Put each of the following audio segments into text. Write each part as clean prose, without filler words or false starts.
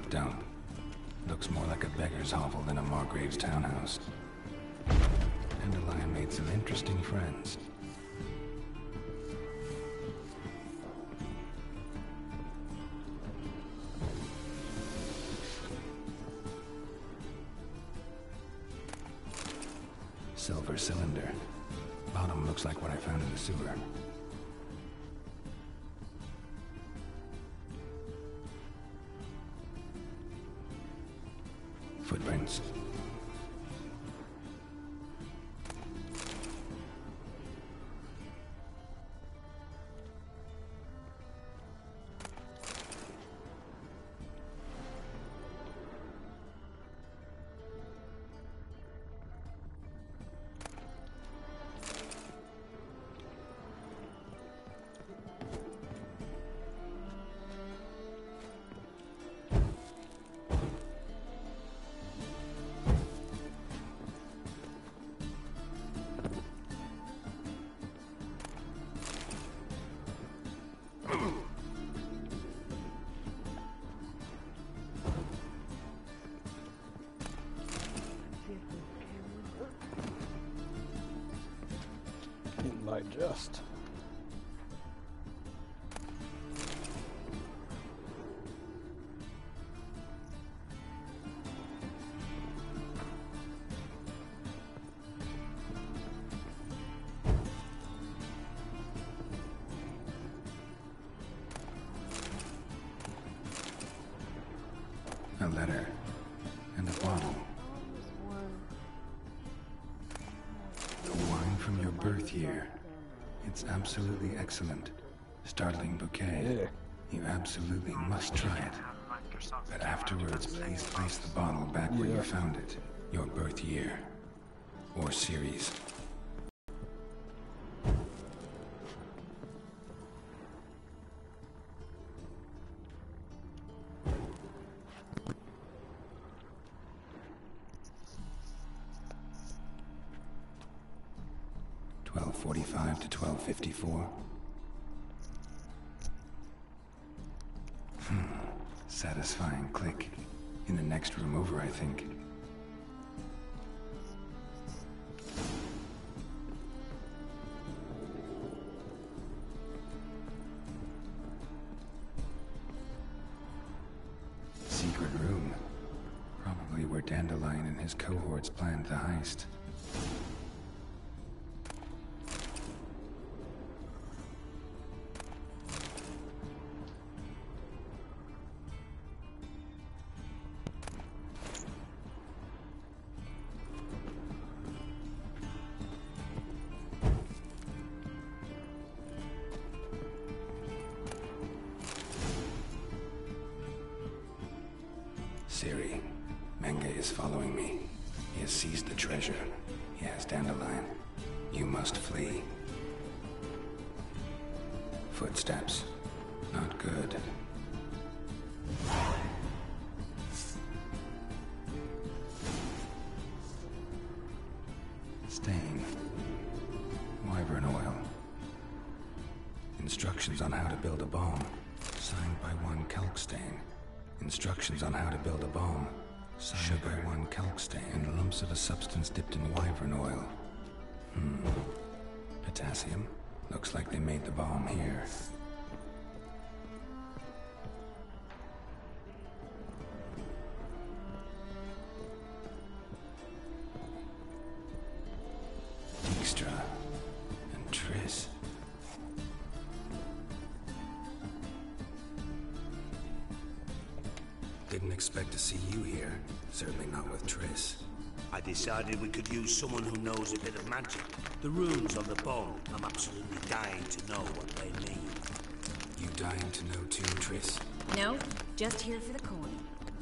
dump. Looks more like a beggar's hovel than a Margrave's townhouse. Dandelion made some interesting friends. Silver cylinder. Bottom looks like what I found in the sewer. Footprints. Just a letter and a bottle. The wine from your birth year. It's absolutely excellent. Startling bouquet. yeah. You absolutely must try it. But afterwards, please place the bottle back where you found it. Your birth year. Or series. $12:45 to $12:54. Satisfying click. In the next room over, I think. Secret room. Probably where Dandelion and his cohorts planned the heist. Ciri, Menge is following me. He has seized the treasure. He has Dandelion. You must flee. Footsteps. Not good. Stain. Wyvern oil. Instructions on how to build a bomb. Signed by one Kalkstain. Instructions on how to build a bomb. Signed by one Kalkstain. And lumps of a substance dipped in wyvern oil. Potassium. Looks like they made the bomb here. Dijkstra and Triss. Didn't expect to see you here. Certainly not with Triss. I decided we could use someone who knows a bit of magic. The runes on the bomb, I'm absolutely dying to know what they mean. You dying to know too, Triss? No, just here for the coin.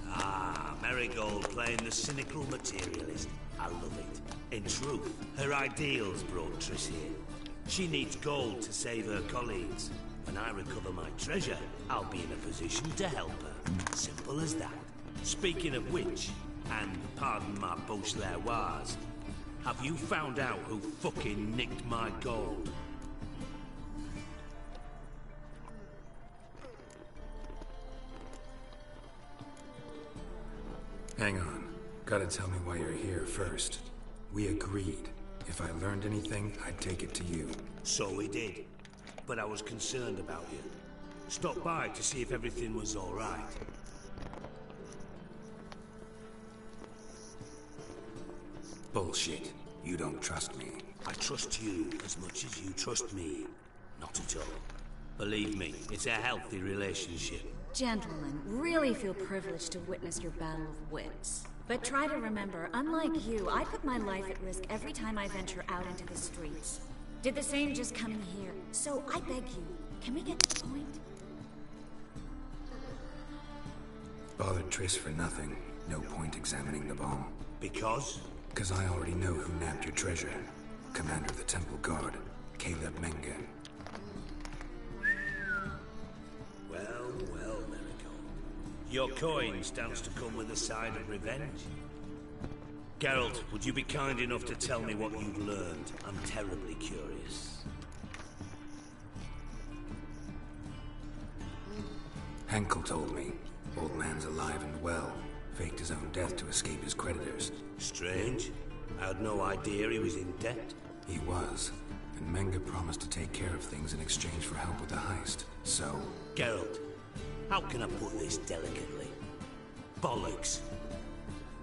Ah, Marigold playing the cynical materialist. I love it. In truth, her ideals brought Triss here. She needs gold to save her colleagues. When I recover my treasure, I'll be in a position to help her. Simple as that. Speaking of which, and pardon my Beauclervoise, have you found out who fucking nicked my gold? Hang on. Gotta tell me why you're here first. We agreed. If I learned anything, I'd take it to you. So we did. But I was concerned about you. Stopped by to see if everything was all right. Bullshit. You don't trust me. I trust you as much as you trust me. Not at all. Believe me, it's a healthy relationship. Gentlemen, really feel privileged to witness your battle of wits. But try to remember, unlike you, I put my life at risk every time I venture out into the streets. Did the same just coming here. So I beg you, can we get to the point? Bothered Triss for nothing. No point examining the bomb. Because? Because I already know who nabbed your treasure. Commander of the Temple Guard, Caleb Menge. Well, Marigold. Your coin stands to come with a side of revenge. Geralt, would you be kind enough to tell me what you've learned? I'm terribly curious. Henkel told me. Old man's alive and well. Faked his own death to escape his creditors. Strange. I had no idea he was in debt. He was. And Menge promised to take care of things in exchange for help with the heist. So... Geralt, how can I put this delicately? Bollocks.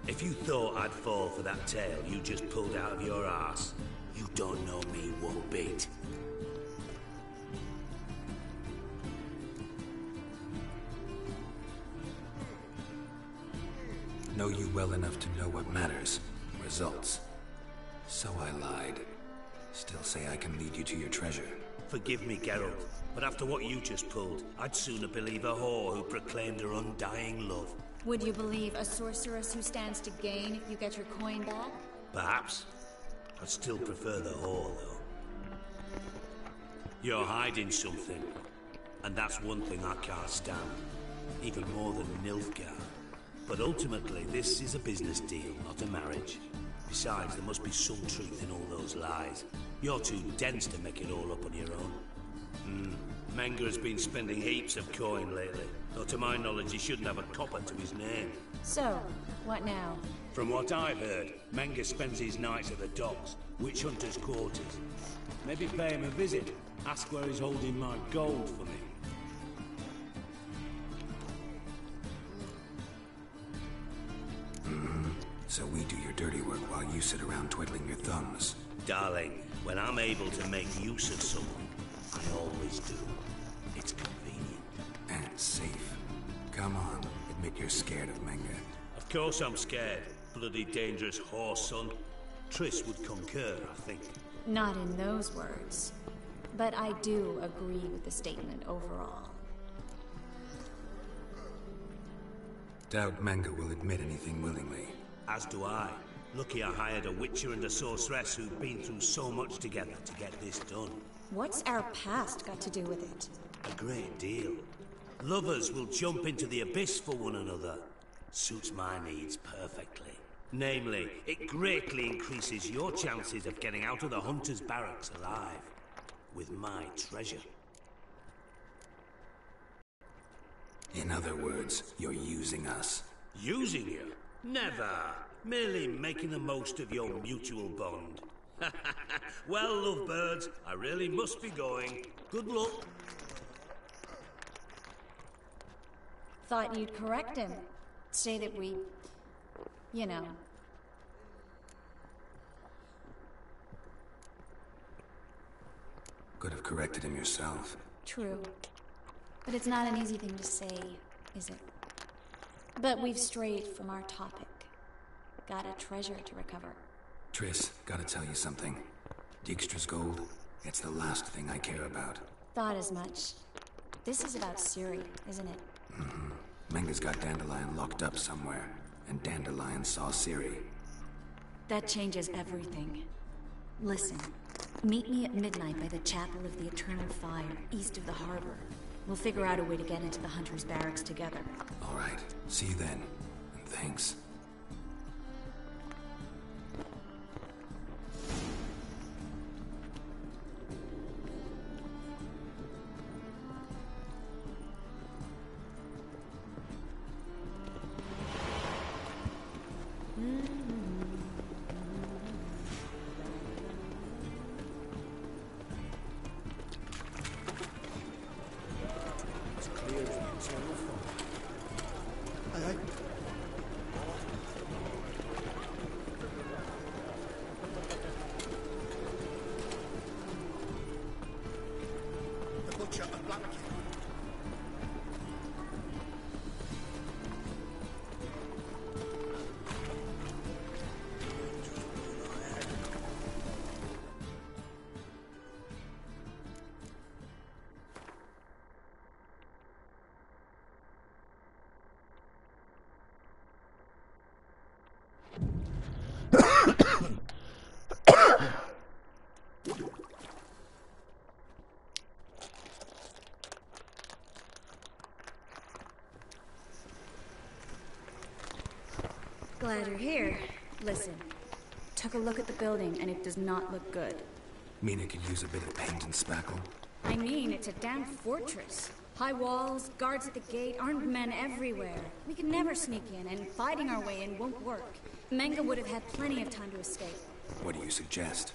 If you thought I'd fall for that tale you just pulled out of your arse, you don't know me one bit. Know you well enough to know what matters. Results. So I lied. Still say I can lead you to your treasure. Forgive me, Geralt, but after what you just pulled, I'd sooner believe a whore who proclaimed her undying love. Would you believe a sorceress who stands to gain if you get your coin back? Perhaps. I'd still prefer the whore, though. You're hiding something, and that's one thing I can't stand. Even more than Nilfgaard. But ultimately, this is a business deal, not a marriage. Besides, there must be some truth in all those lies. You're too dense to make it all up on your own. Menge has been spending heaps of coin lately. Though to my knowledge, he shouldn't have a copper to his name. So, what now? From what I've heard, Menge spends his nights at the docks, witch hunters' quarters. Maybe pay him a visit. Ask where he's holding my gold for me. So we do your dirty work while you sit around twiddling your thumbs. Darling, when I'm able to make use of someone, I always do. It's convenient. And safe. Come on, admit you're scared of Menge. Of course I'm scared. Bloody dangerous whore, son. Triss would concur, I think. Not in those words. But I do agree with the statement overall. Doubt Menge will admit anything willingly. As do I. Lucky I hired a witcher and a sorceress who've been through so much together to get this done. What's our past got to do with it? A great deal. Lovers will jump into the abyss for one another. Suits my needs perfectly. Namely, it greatly increases your chances of getting out of the Hunter's barracks alive. With my treasure. In other words, you're using us. Using you? Never. Merely making the most of your mutual bond. Well, lovebirds, I really must be going. Good luck. Thought you'd correct him. Say that we... you know... Could have corrected him yourself. True. But it's not an easy thing to say, is it? But we've strayed from our topic. Got a treasure to recover. Triss, gotta tell you something. Dijkstra's gold, it's the last thing I care about. Thought as much. This is about Ciri, isn't it? Menge's got Dandelion locked up somewhere, and Dandelion saw Ciri. That changes everything. Listen, meet me at midnight by the Chapel of the Eternal Fire, east of the harbor. We'll figure out a way to get into the Hunter's barracks together. All right, see you then. And thanks. Aye, aye. The butcher of Blackheath. Glad you're here. Listen, took a look at the building and it does not look good. Mean it could use a bit of paint and spackle? I mean, it's a damn fortress. High walls, guards at the gate, armed men everywhere. We could never sneak in, and fighting our way in won't work. Menge would have had plenty of time to escape. What do you suggest?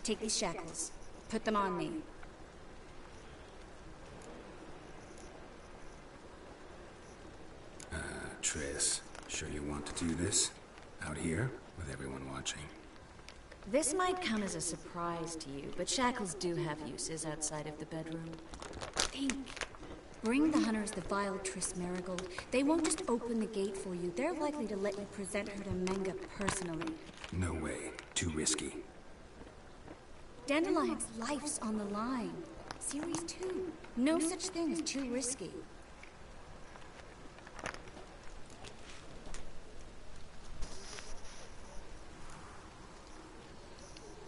Take these shackles. Put them on me. Triss, sure you want to do this? Out here, with everyone watching? This might come as a surprise to you, but shackles do have uses outside of the bedroom. Think. Bring the hunters the vile Triss Merigold. They won't just open the gate for you. They're likely to let you present her to Menge personally. No way. Too risky. Dandelion's life's on the line. Series 2. No such thing as too risky.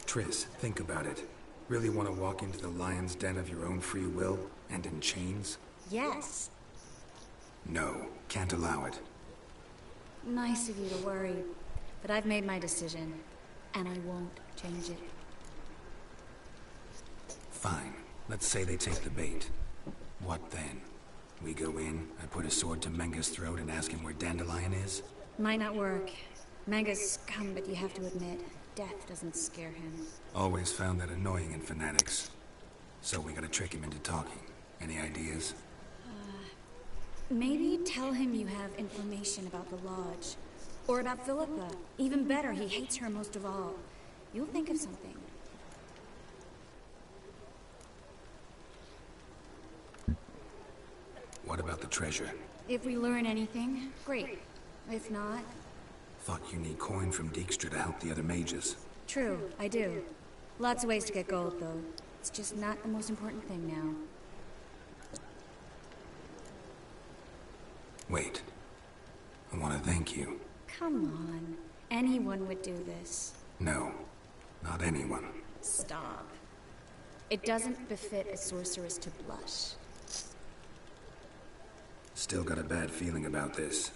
Triss, think about it. Really want to walk into the lion's den of your own free will, and in chains? Yes. No, can't allow it. Nice of you to worry, but I've made my decision, and I won't change it. Fine. Let's say they take the bait. What then? We go in, I put a sword to Menge's throat and ask him where Dandelion is? Might not work. Menge's scum, but you have to admit, death doesn't scare him. Always found that annoying in fanatics. So we gotta trick him into talking. Any ideas? Maybe tell him you have information about the Lodge. Or about Philippa. Even better, he hates her most of all. You'll think of something. What about the treasure? If we learn anything, great. If not... Thought you need coin from Dijkstra to help the other mages. True, I do. Lots of ways to get gold, though. It's just not the most important thing now. Wait. I want to thank you. Come on. Anyone would do this. No. Not anyone. Stop. It doesn't befit a sorceress to blush. Still got a bad feeling about this.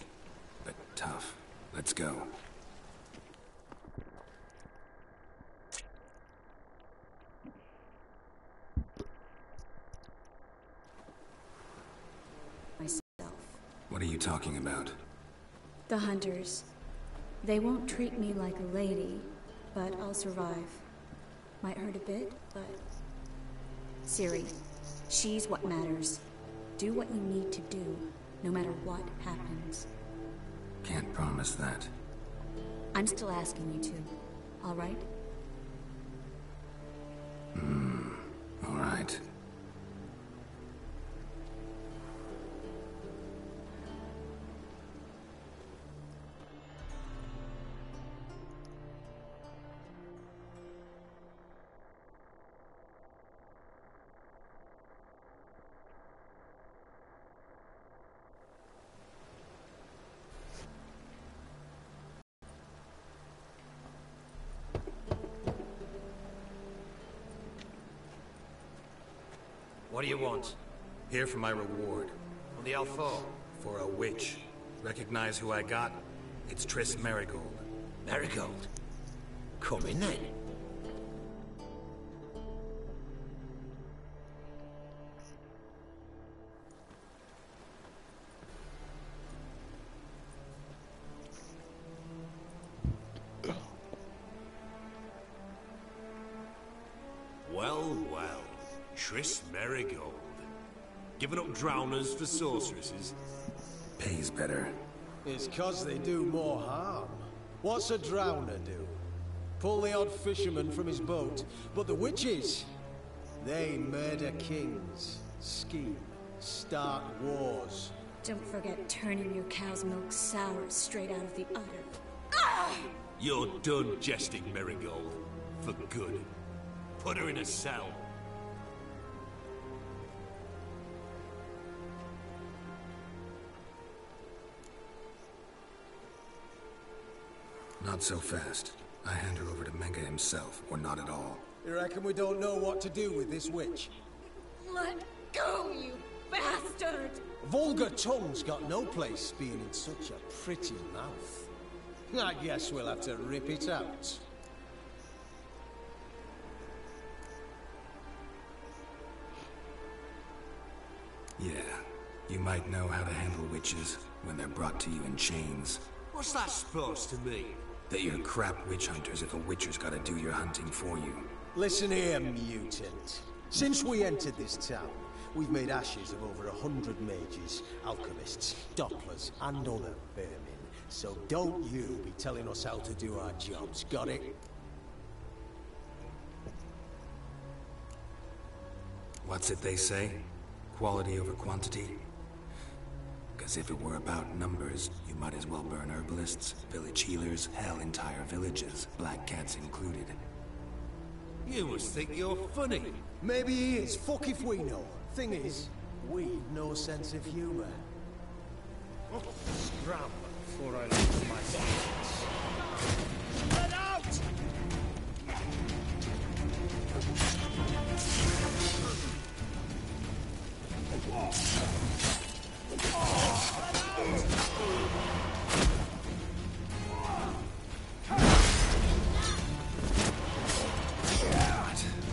But tough. Let's go. Myself. What are you talking about? The hunters. They won't treat me like a lady, but I'll survive. Might hurt a bit, but... Ciri, she's what matters. Do what you need to do, no matter what happens. Can't promise that. I'm still asking you to, all right? All right. What do you want? Here for my reward. On the Alfor? For a witch. Recognize who I got? It's Triss Merigold. Merigold? Come in then. Well, well. Triss Merigold. Giving up drowners for sorceresses? Pays better. It's 'cause they do more harm. What's a drowner do? Pull the odd fisherman from his boat. But the witches, they murder kings, scheme, start wars. Don't forget turning your cow's milk sour straight out of the udder. You're done jesting, Marigold. For good. Put her in a cell. Not so fast. I hand her over to Menge himself, or not at all. You reckon we don't know what to do with this witch? Let go, you bastard! Vulgar tongue's got no place being in such a pretty mouth. I guess we'll have to rip it out. Yeah, you might know how to handle witches when they're brought to you in chains. What's that supposed to mean? That you're crap witch hunters if a witcher's gotta do your hunting for you. Listen here, mutant. Since we entered this town, we've made ashes of over 100 mages, alchemists, dopplers, and other vermin. So don't you be telling us how to do our jobs, got it? What's it they say? Quality over quantity? Because if it were about numbers, you might as well burn herbalists, village healers, hell, entire villages, black cats included. You must think you're funny. Maybe he is. Fuck if we know. Thing is, we've no sense of humor. Scram before I lose my sense. Get out!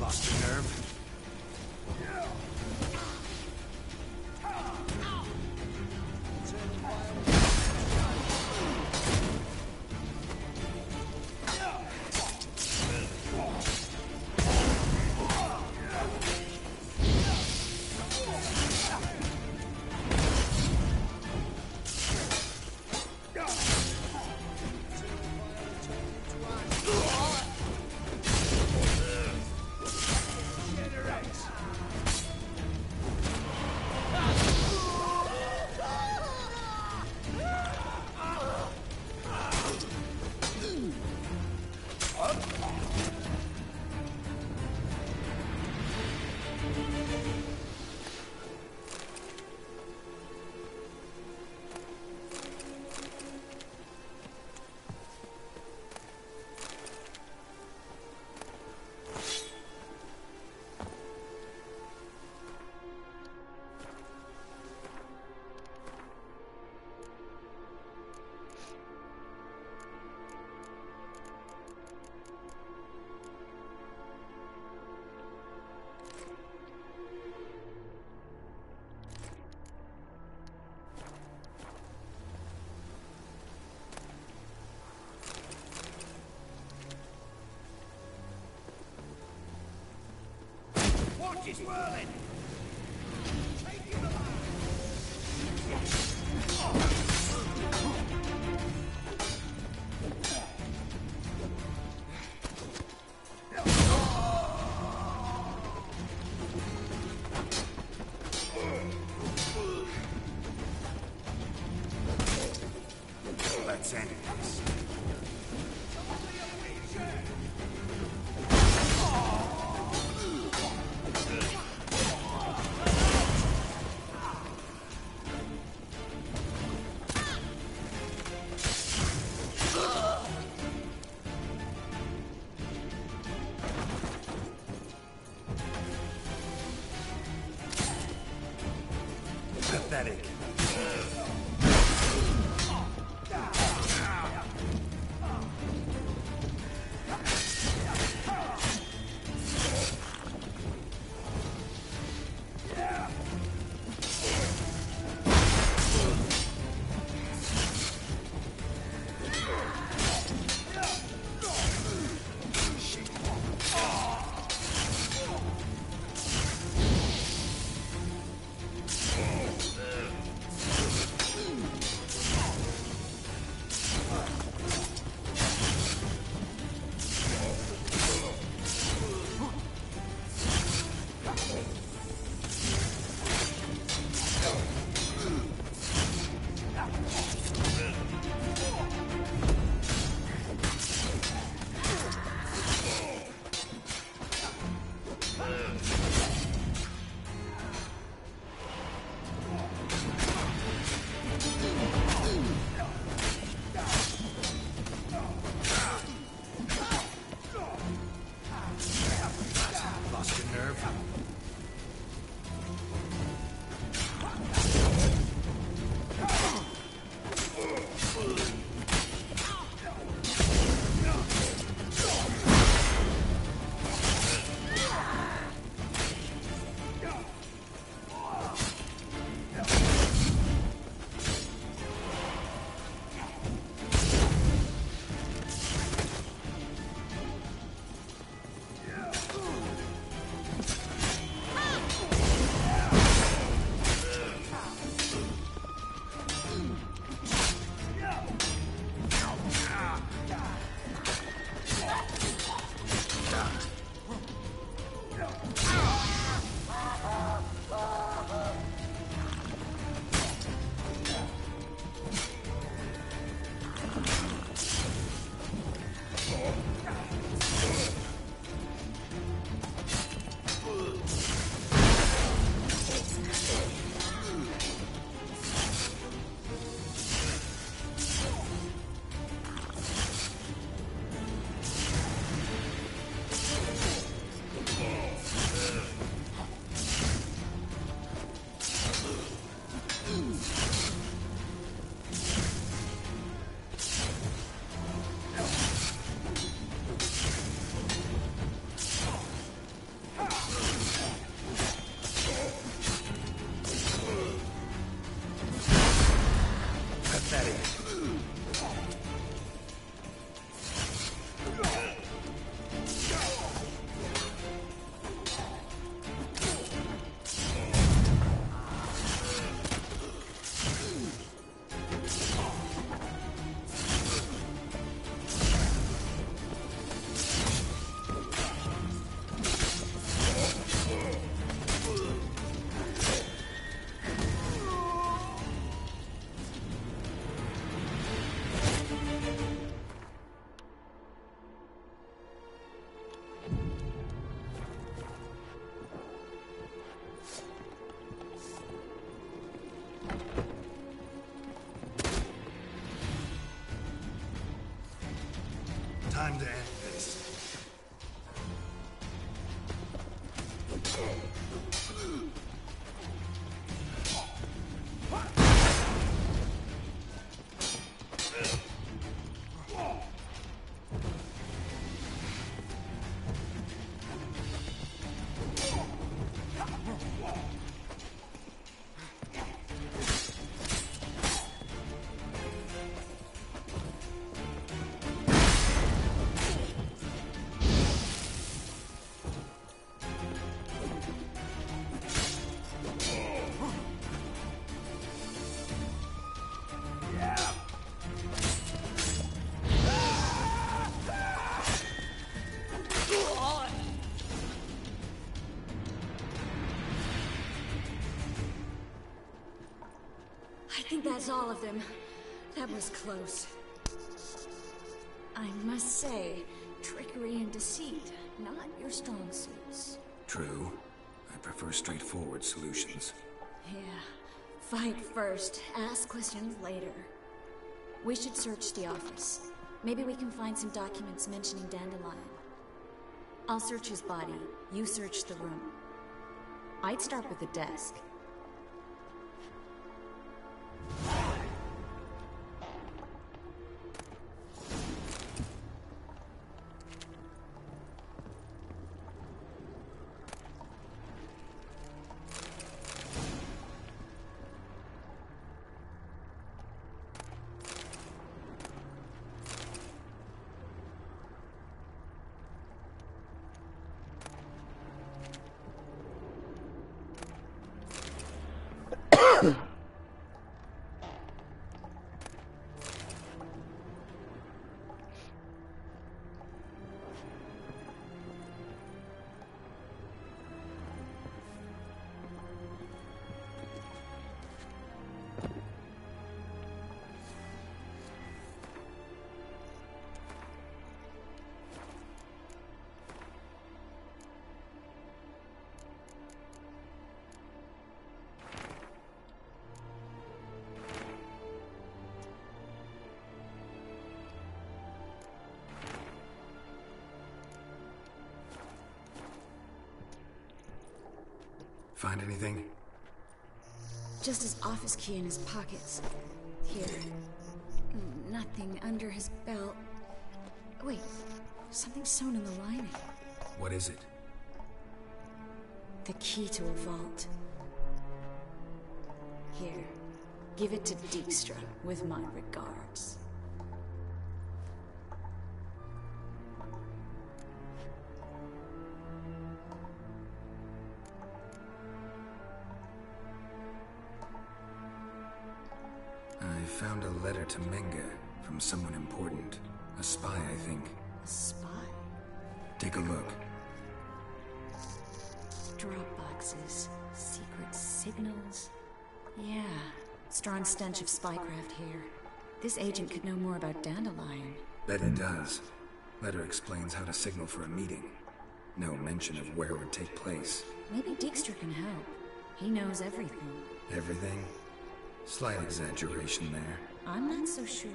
Lost your nerve? Watch it whirling! Take him alive! Let's end this. Pathetic. I think that's all of them. That was close. I must say, trickery and deceit, not your strong suits. True. I prefer straightforward solutions. Yeah. Fight first, ask questions later. We should search the office. Maybe we can find some documents mentioning Dandelion. I'll search his body, you search the room. I'd start with the desk. Find anything? Just his office key in his pockets. Here. Nothing under his belt. Wait, something sewn in the lining. What is it? The key to a vault. Here, give it to Dijkstra with my regards. I found a letter to Menge from someone important. A spy, I think. A spy? Take a look. Drop boxes, secret signals. Yeah, strong stench of spycraft here. This agent could know more about Dandelion. Bet he does. Letter explains how to signal for a meeting. No mention of where it would take place. Maybe Dijkstra can help. He knows everything. Everything? Slight exaggeration there. I'm not so sure.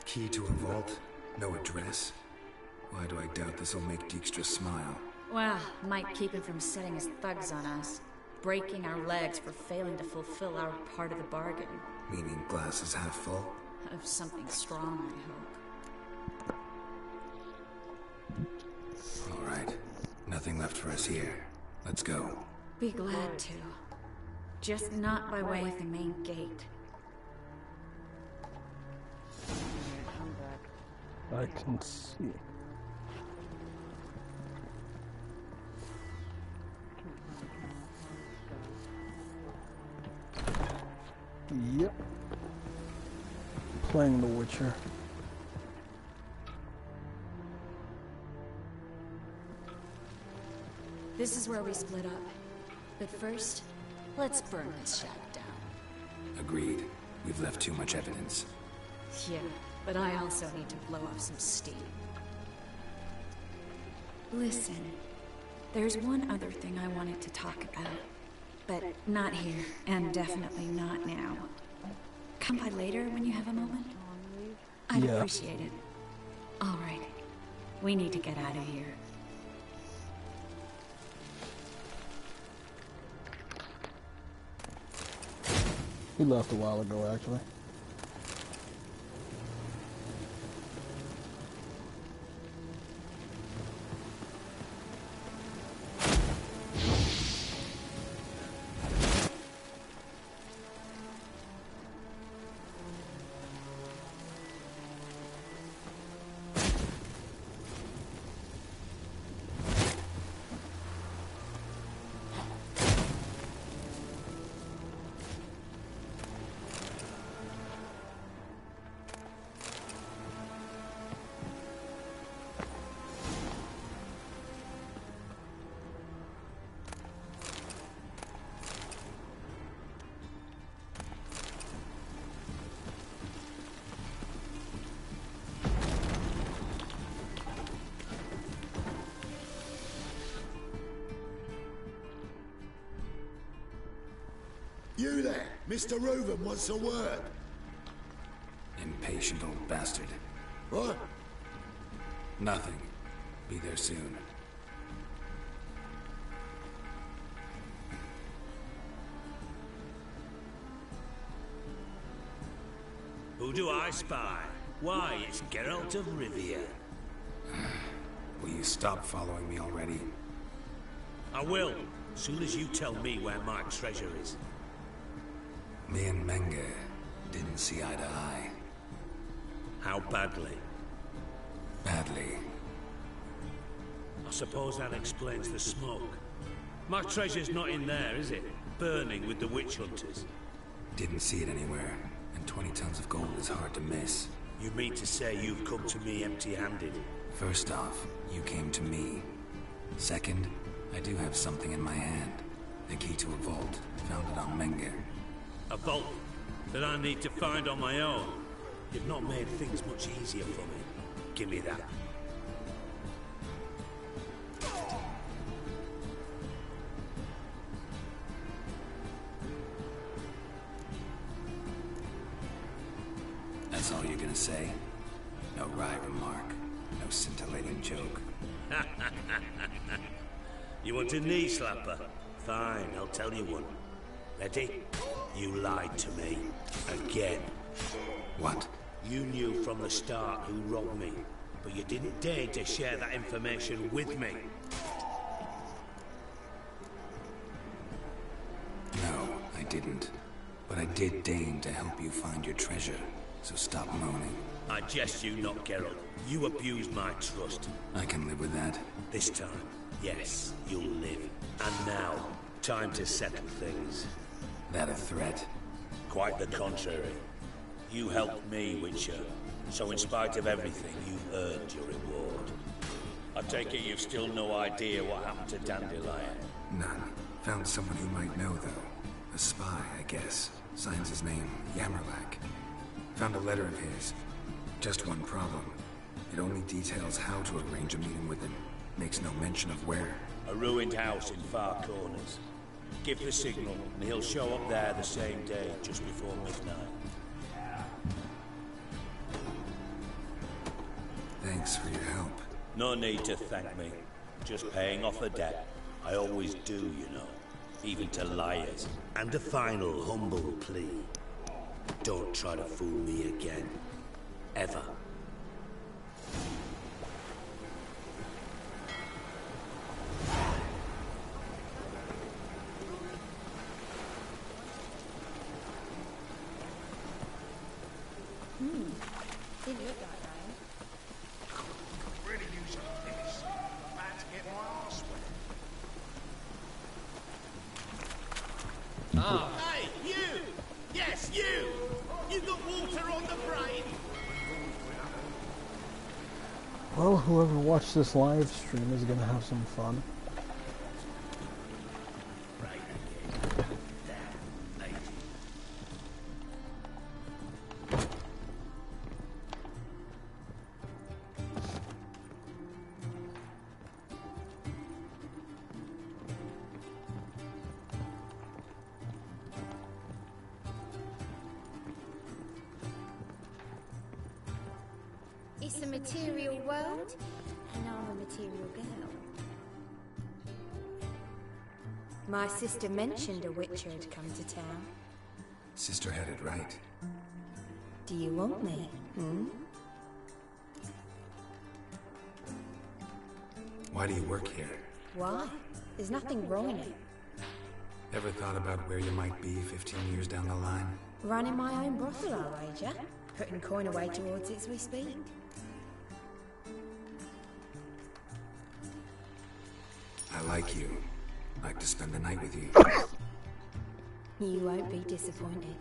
Key to a vault? No address? Why do I doubt this'll make Dijkstra smile? Well, might keep him from setting his thugs on us. Breaking our legs for failing to fulfill our part of the bargain. Meaning glass is half full? Of something strong, I hope. All right. Nothing left for us here. Let's go. Be glad to. Just not by way of the main gate. I can see. Yep. Playing The Witcher. This is where we split up. But first, let's burn this shack down. Agreed. We've left too much evidence. Yeah, but I also need to blow off some steam. Listen, there's one other thing I wanted to talk about. But not here, and definitely not now. Come by later when you have a moment? I'd appreciate it. All right. We need to get out of here. He left a while ago, actually. You there, Mr. Reuven wants a word. Impatient old bastard. What? Nothing. Be there soon. Who do I spy? Why, it's Geralt of Rivia. Will you stop following me already? I will, soon as you tell me where my treasure is. Me and Menge didn't see eye to eye. How badly? Badly. I suppose that explains the smoke. My treasure's not in there, is it? Burning with the witch hunters. Didn't see it anywhere, and 20 tons of gold is hard to miss. You mean to say you've come to me empty-handed? First off, you came to me. Second, I do have something in my hand. The key to a vault, found it on Menge. A vault that I need to find on my own? You've not made things much easier for me. Give me that. That's all you're gonna say? No wry remark, no scintillating joke. You want a knee slapper? Fine, I'll tell you one. Ready? You lied to me. Again. What? You knew from the start who robbed me, but you didn't dare to share that information with me. No, I didn't. But I did deign to help you find your treasure, so stop moaning. I jest you not, Geralt. You abused my trust. I can live with that. This time, yes, you'll live. And now, time to settle things. That a threat? Quite the contrary. You helped me, Witcher. So in spite of everything, you've earned your reward. I take it you've still no idea what happened to Dandelion? None. Found someone who might know, though. A spy, I guess. Signs his name, Yamerlak. Found a letter of his. Just one problem. It only details how to arrange a meeting with him. Makes no mention of where. A ruined house in Far Corners. Give the signal, and he'll show up there the same day, just before midnight. Thanks for your help. No need to thank me. Just paying off a debt. I always do, you know. Even to liars. And a final humble plea. Don't try to fool me again. Ever. Didn't look like rain. Really using this. About to get my arse wet. Hey, you! Yes, you! You got water on the brain! Well, whoever watched this live stream is gonna have some fun. It's a material world, and I'm a material girl. My sister mentioned a witcher had come to town. Sister had it right. Do you want me? Why do you work here? Why? There's nothing wrong in it. Ever thought about where you might be 15 years down the line? Running my own brothel, I wager. Putting coin away towards it as we speak. I like you. Like to spend the night with you. You won't be disappointed.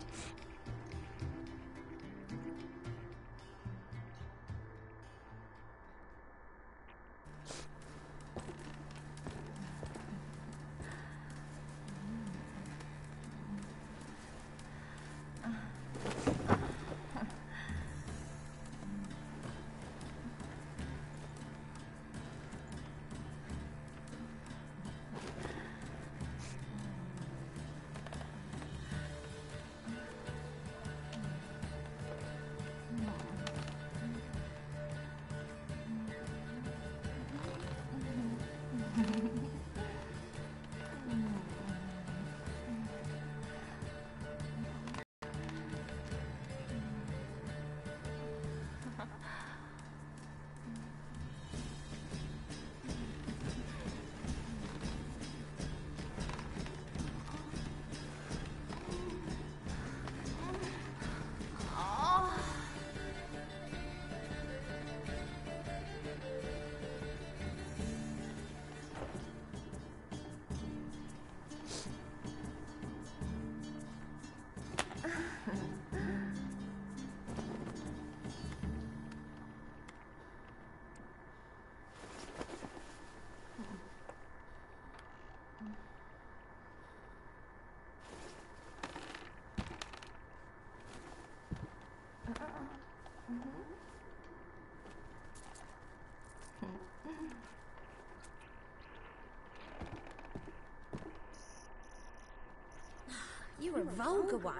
vulgar one.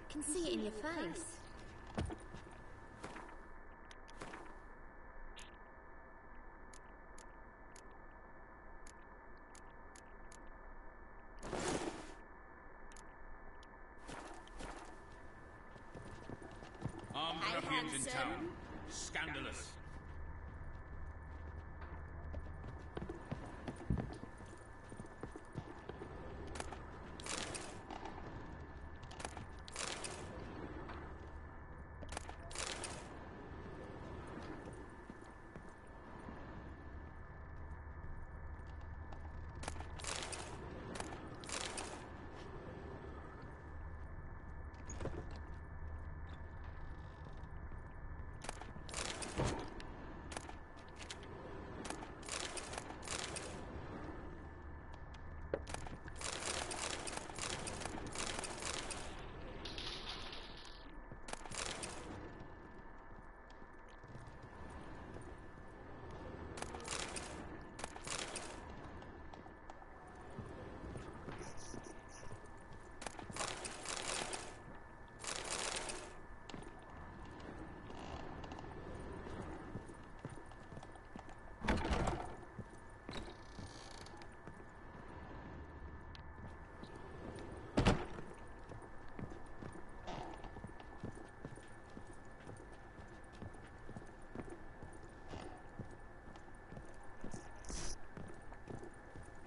Can see it in your face. Armed ruffians in town. Scandalous.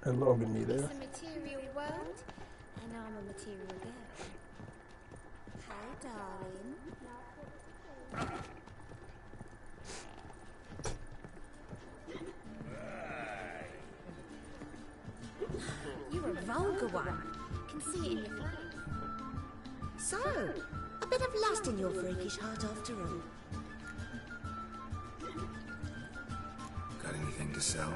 Hey Logan, you there? It's a material world, and I'm a material girl. Hi, darling. You're a vulgar one. Can see it in your face. So, a bit of lust in your freakish heart after all. Got anything to sell?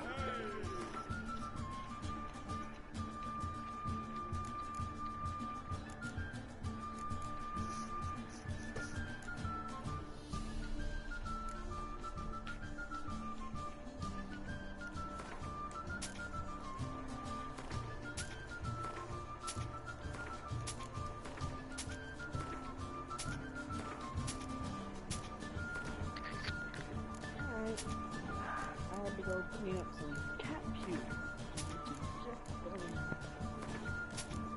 I had to go clean up some cat puke.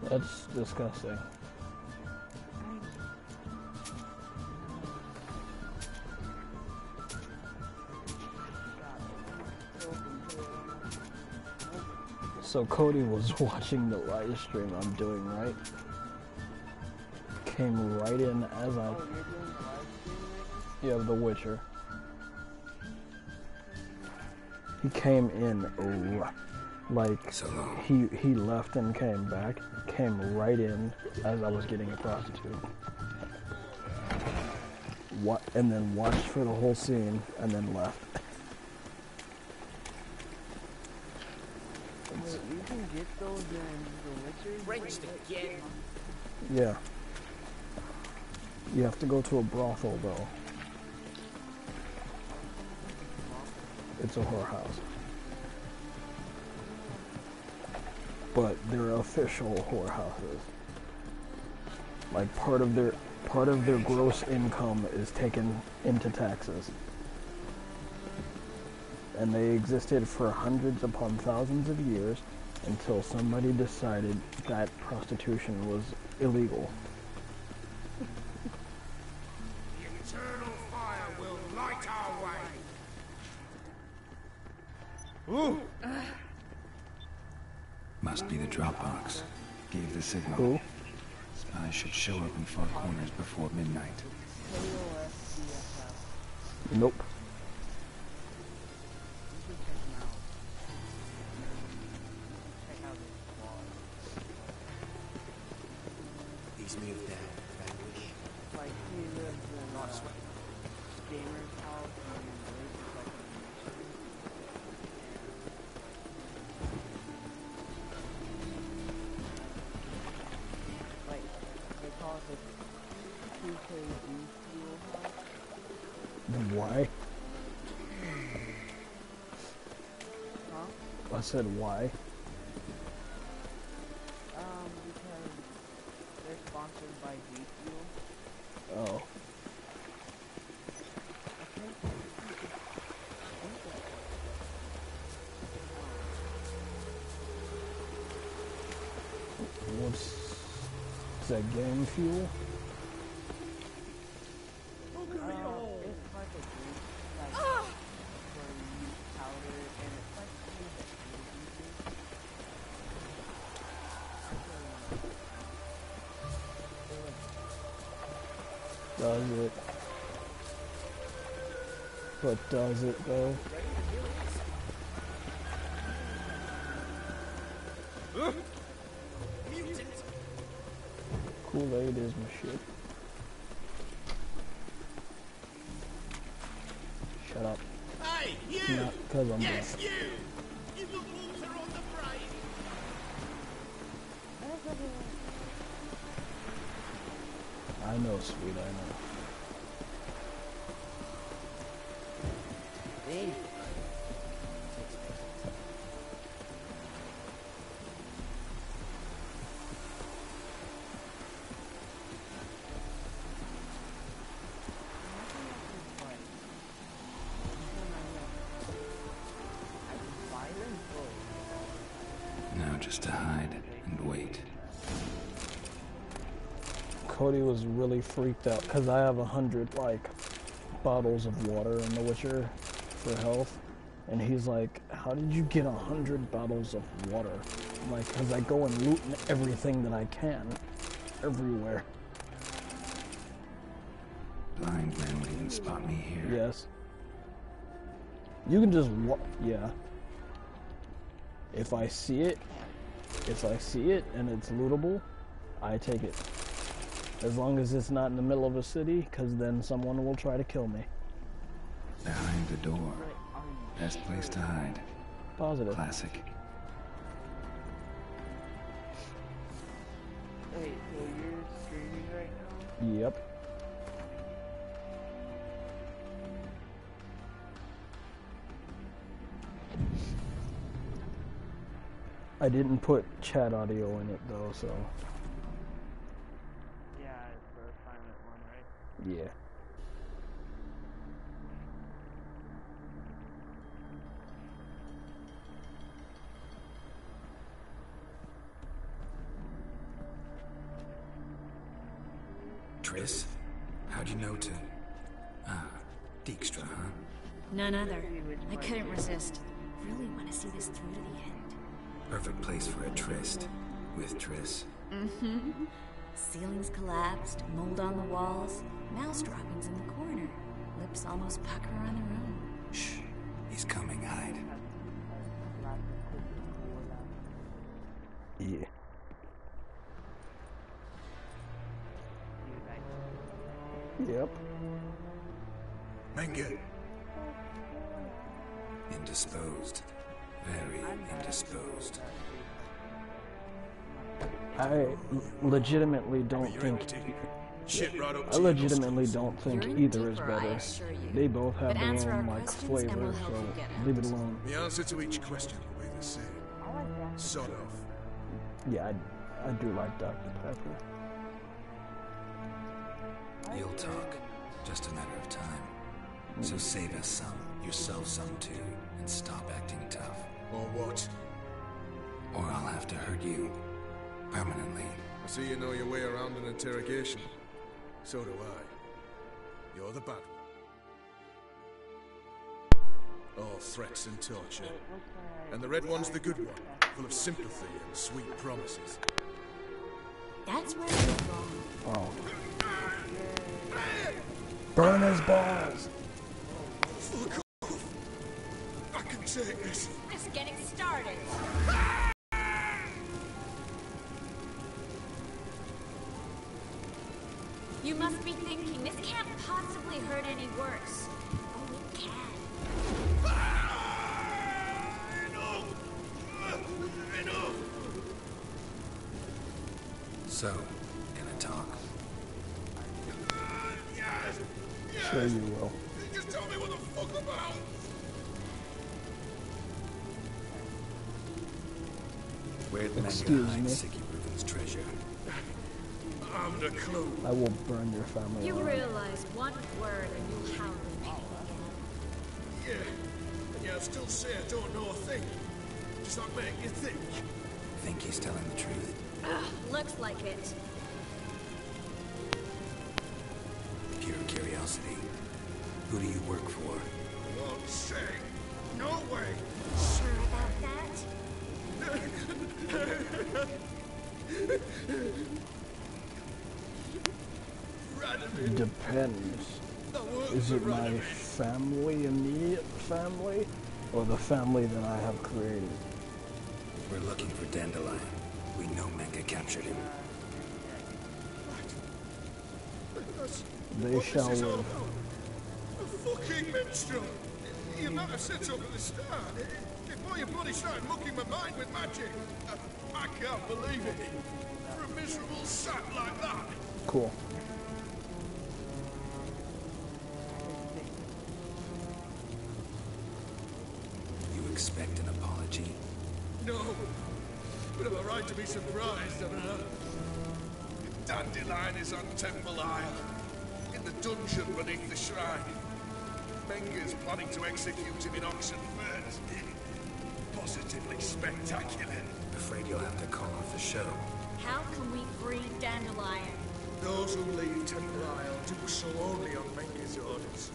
That's disgusting. So Cody was watching the live stream I'm doing, right? Came right in as I... Yeah, The Witcher. He came in like he left and came back, came right in as I was getting a prostitute. What, and then watched for the whole scene and then left. You can get those in The Witcher. Wrenched again. Yeah. You have to go to a brothel though. It's a whorehouse. But they're official whorehouses. Like part of their gross income is taken into taxes. And they existed for hundreds upon thousands of years until somebody decided that prostitution was illegal. The eternal fire will light our way. Ooh. Must be the Dropbox. Gave the signal. Who? Spies should show up in far corners before midnight. Nope. He's moved there, Vanquish. Like he lives in Gamer's house and lives like like they call it the 2KD fuel house. Why? Huh? I said why? Because they're sponsored by G Fuel. Oh. What's is that game fuel? It's like a drink, like where you use powder, and it's like something that Does it? But does it though? Kool-Aid is my shit. Shut up. Hey, you! Not because I'm Yes, black. you! You got water on the brain! I know, sweet, I know. Now just to hide and wait. Cody was really freaked out because I have 100 like bottles of water in The Witcher for health, and he's like, "How did you get 100 bottles of water?" I'm like, "Cause I go and loot everything that I can, everywhere." Blind man would even spot me here. Yes. You can just yeah. If I see it and it's lootable, I take it. As long as it's not in the middle of a city, because then someone will try to kill me. Behind the door. Best place to hide. Positive. Classic. Wait, so you're streaming right now? Yep. I didn't put chat audio in it though, so Yeah, it's the silent one, right? yeah. Triss? How'd you know to... Ah, Dijkstra, huh? None other. I couldn't resist. Really want to see this through to the end. Perfect place for a tryst. With Triss. Mm-hmm. Ceilings collapsed, mold on the walls, mouse droppings in the corner. Lips almost pucker on their own. Shh. He's coming, hide. Yeah. Yep. Menge. Indisposed. Very indisposed. I legitimately don't think. I legitimately don't think either is better. They both have their own like flavor, so leave it alone. The answer to each question will be the same. Sod off. Yeah, I do like Dr. Pepper. You'll talk. Just a matter of time. So save us some, yourself some too, and stop acting tough. Or what? Or I'll have to hurt you. Permanently. I see you know your way around an interrogation. So do I. You're the bad one. All threats and torture. And the red one's the good one, full of sympathy and sweet promises. That's where you're wrong. Oh. Burn his balls! Fuck off! I can take this. Just getting started. You must be thinking, this can't possibly hurt any worse. Oh, it can. Enough! So, gonna talk? Yes! Sure you will. Just tell me what the fuck about! Where'd Menge Excuse hide me. Sicky Reuven's treasure? I'm the clue. I will burn your family You alive. realize one word and you'll howl at me again. Yeah. And yet I still say I don't know a thing. Does that make you think? Think he's telling the truth? Ugh, looks like it. Pure curiosity. Who do you work for? Won't say. No way. Sure about that? Radovid. Depends. I work Is for it my Radovid. family, immediate family, or the family that I have created? We're looking for Dandelion. We know Menka captured him. That's They what shall this is all live. about. A fucking minstrel. You might have said so at the start. Before you bloody started mucking my mind with magic. I can't believe it. For a miserable sap like that. Cool. You expect an apology? No. But I'm right to be surprised, haven't I? Dandelion is on Temple Isle. In the dungeon beneath the shrine. Menga's planning to execute him in Oxenfurt. Positively spectacular. Afraid you'll have to call off the show. How can we free Dandelion? Those who leave Temple Isle do so only on Menga's orders.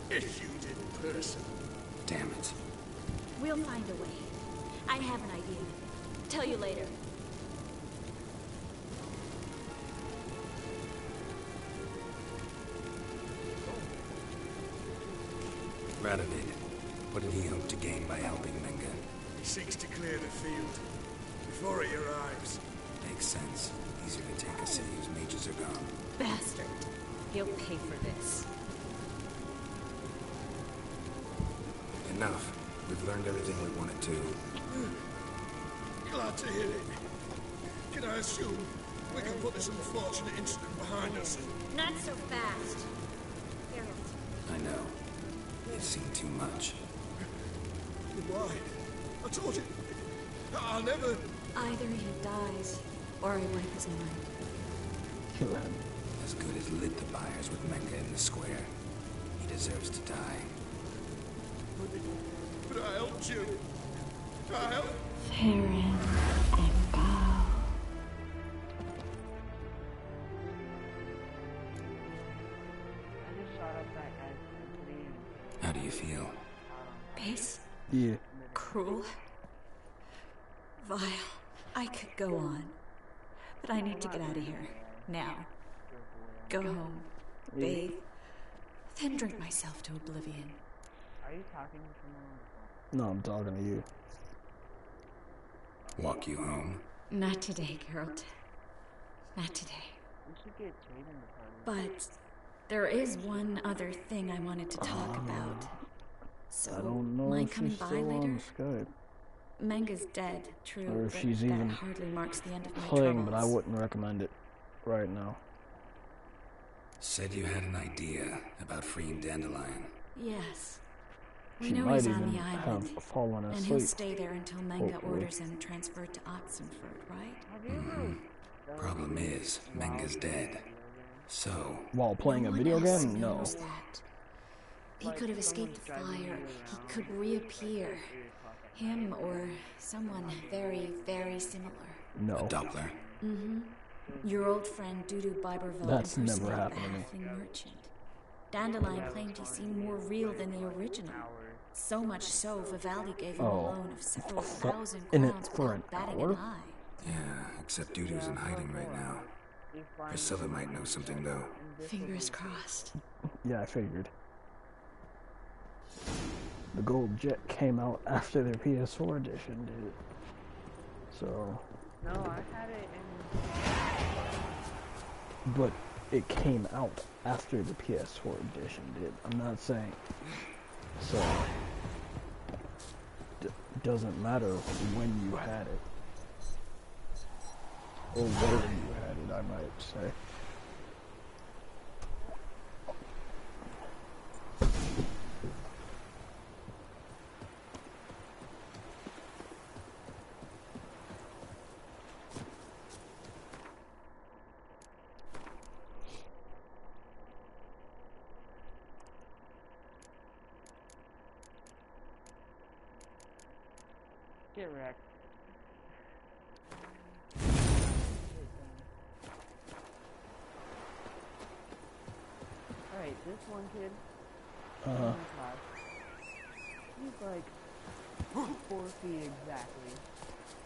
Issued in person. Damn it. We'll find a way. I have an idea. Tell you later. Radovid, what did he hope to gain by helping Menga? He seeks to clear the field before he arrives. Makes sense. Easier to take a city whose mages are gone. Bastard. He'll pay for this. Enough. We've learned everything we wanted to. Glad to hear it. Can I assume we can put this unfortunate incident behind us? Not so fast. Geralt. I know. It seemed too much. Why? I told you. I'll never... Either he dies, or I wipe his mind. Kill him. As good as lit the fires with Menga in the square. He deserves to die. But I helped you. I helped... Farron and Gal. How do you feel? Base? Yeah. Cruel? Vile. I could go on. But I need to get out of here. Now. Go home. Bathe. Then drink myself to oblivion. Are you talking to someone? No, I'm talking to you. Walk you home? Not today, Geralt. Not today. We should get Jaden to party. But there is one other thing I wanted to talk about. So, I don't know mind if coming she's by still later? on Skype. Menga's dead, true, Or if but she's that even hardly marks the end of my playing, but I troubles. wouldn't recommend it right now. Said you had an idea about freeing Dandelion. Yes. We She know might he's even on the island, have fallen and he'll asleep. stay there until Menga Hopefully. orders him transferred to Oxenfurt, right? Problem is, Menga's dead. So, While playing a No one video else game? No. knows that. He could have escaped the fire. He could reappear. Him or someone very, very similar. No. Doppler. Mm-hmm. Your old friend Dudu Biberville That's never impersonated happened to the me. halfling merchant. Dandelion claimed he seemed more real than the original. So much so, Vivaldi gave him a Oh. loan of several thousand In it crowns for an without batting hour? an eye. Yeah, except Dudu's in hiding right now. Priscilla might know something, though. Fingers crossed. Yeah, I figured. The Gold Jet came out after their PS4 edition did. So, No, I had it in... but it came out after the PS4 edition did. I'm not saying. So, doesn't matter when you had it. Or where you had it, I might say. Get wrecked. Alright, this one kid. He's like 4 feet exactly.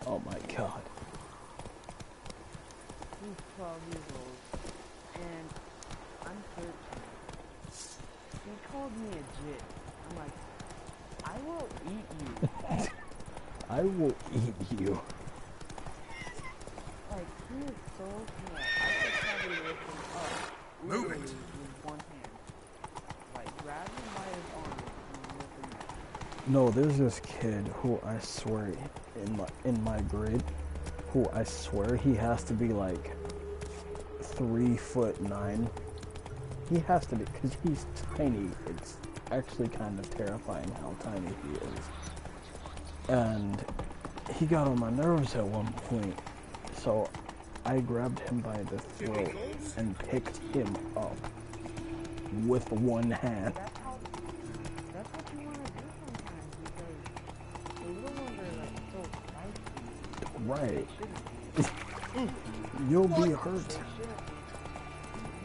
Oh my god. He's 12 years old. And I'm 13. He called me a jit. I'm like, I will eat you. I will eat you. Like, he is so small. I could probably lift him up. Move it. With one hand. Like, grab him by his arm and lift him up. No, there's this kid who I swear in my grade, who I swear he has to be like 3'9". He has to be, because he's tiny. It's actually kind of terrifying how tiny he is. And he got on my nerves at one point, so I grabbed him by the throat and picked him up with one hand. That's what you want to do sometimes, because the little ones are like so feisty. Right. You'll be hurt.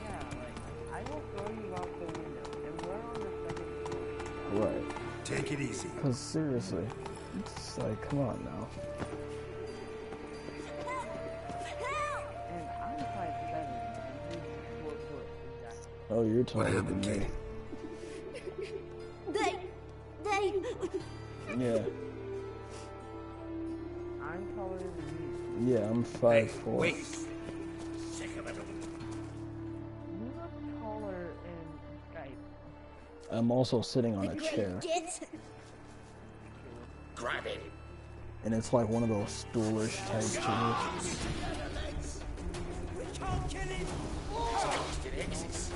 Yeah, like, I will throw you out the window, and we're on the second floor. Right. Take it easy. Because seriously, it's like, come on now. And I'm 5'7", and he's 4 foot, exactly. Oh, you're taller than me. They... Yeah. I'm taller than you. Yeah, I'm 5'4". Wait. You look taller in Skype. I'm also sitting on a chair. Grab it. And it's like one of those stoolish type chairs. We can't kill him. Exhausted exes.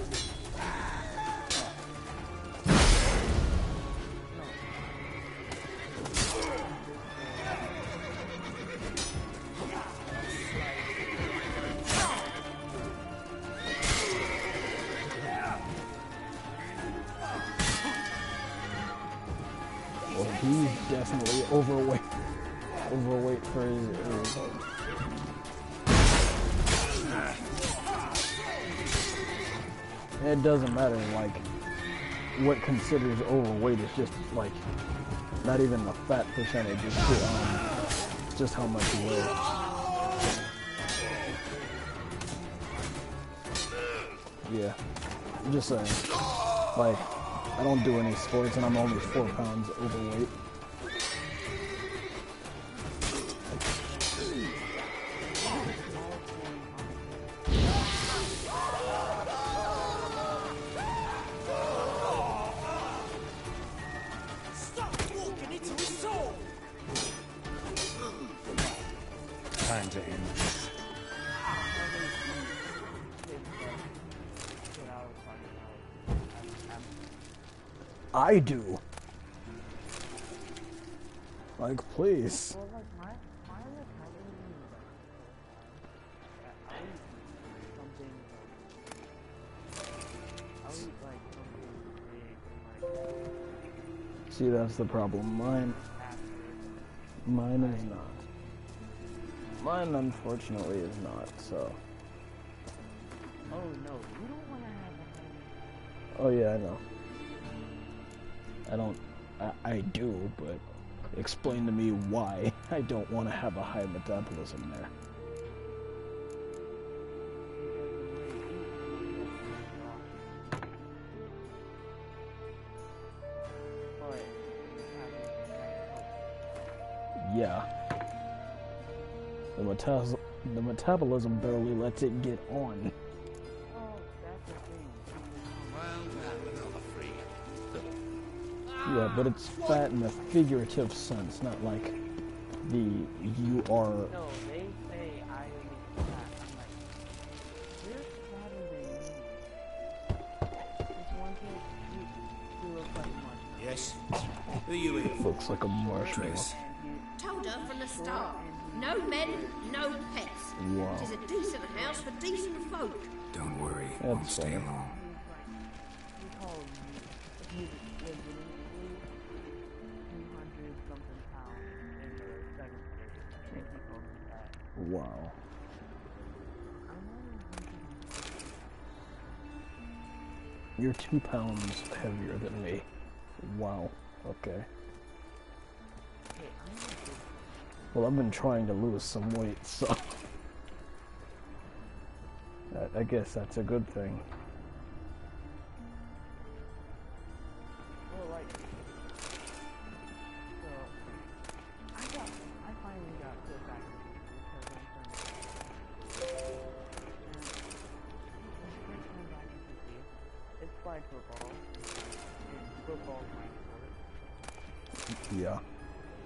Well, he's definitely overweight for his age. And it doesn't matter, like, what considers overweight is just, like, not even the fat percentage, it's just how much you weigh. Yeah, I'm just saying, like, I don't do any sports and I'm only 4 pounds overweight. Stop walking into his soul. Time to end this. I do. Like, please. Well, like, my metabolism is I'll eat like something big and like... See, that's the problem. Mine is not. Mine, unfortunately, is not, so... Oh, no, you don't want to have a... Oh, yeah, I know. I do, but explain to me why I don't want to have a high metabolism there. Yeah. The metabolism barely lets it get on. Yeah, but it's fat in a figurative sense, not like you are... No, they say I am fat. I'm like, you're fatter than me. This one kid, he looks like a marshmallow. Yes? Who you with? Looks like a marshmallow. Told her from the start. No men, no pets. Wow. It is a decent house for decent folk. Don't worry, won't That's stay fine. long. He called me. He's legitimately 200 something pounds in the second Wow. You're 2 pounds heavier than me. Wow. Okay. Well, I've been trying to lose some weight, so I guess that's a good thing. Well, like, so I finally got put back because I'm it's flag football, and football's my sport. Yeah.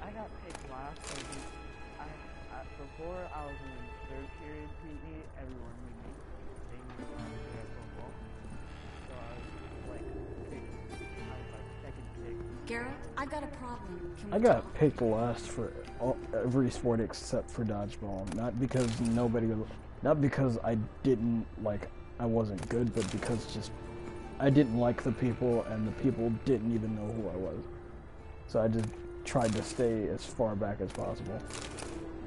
I got picked last because before I was in third period PE, everyone knew me. They knew I was good at football. So I was like second pick. Geralt, I've got a problem. Can we I got talk? picked last for every sport except for dodgeball. Not because I didn't like I wasn't good, but because just I didn't like the people and the people didn't even know who I was. So I just tried to stay as far back as possible.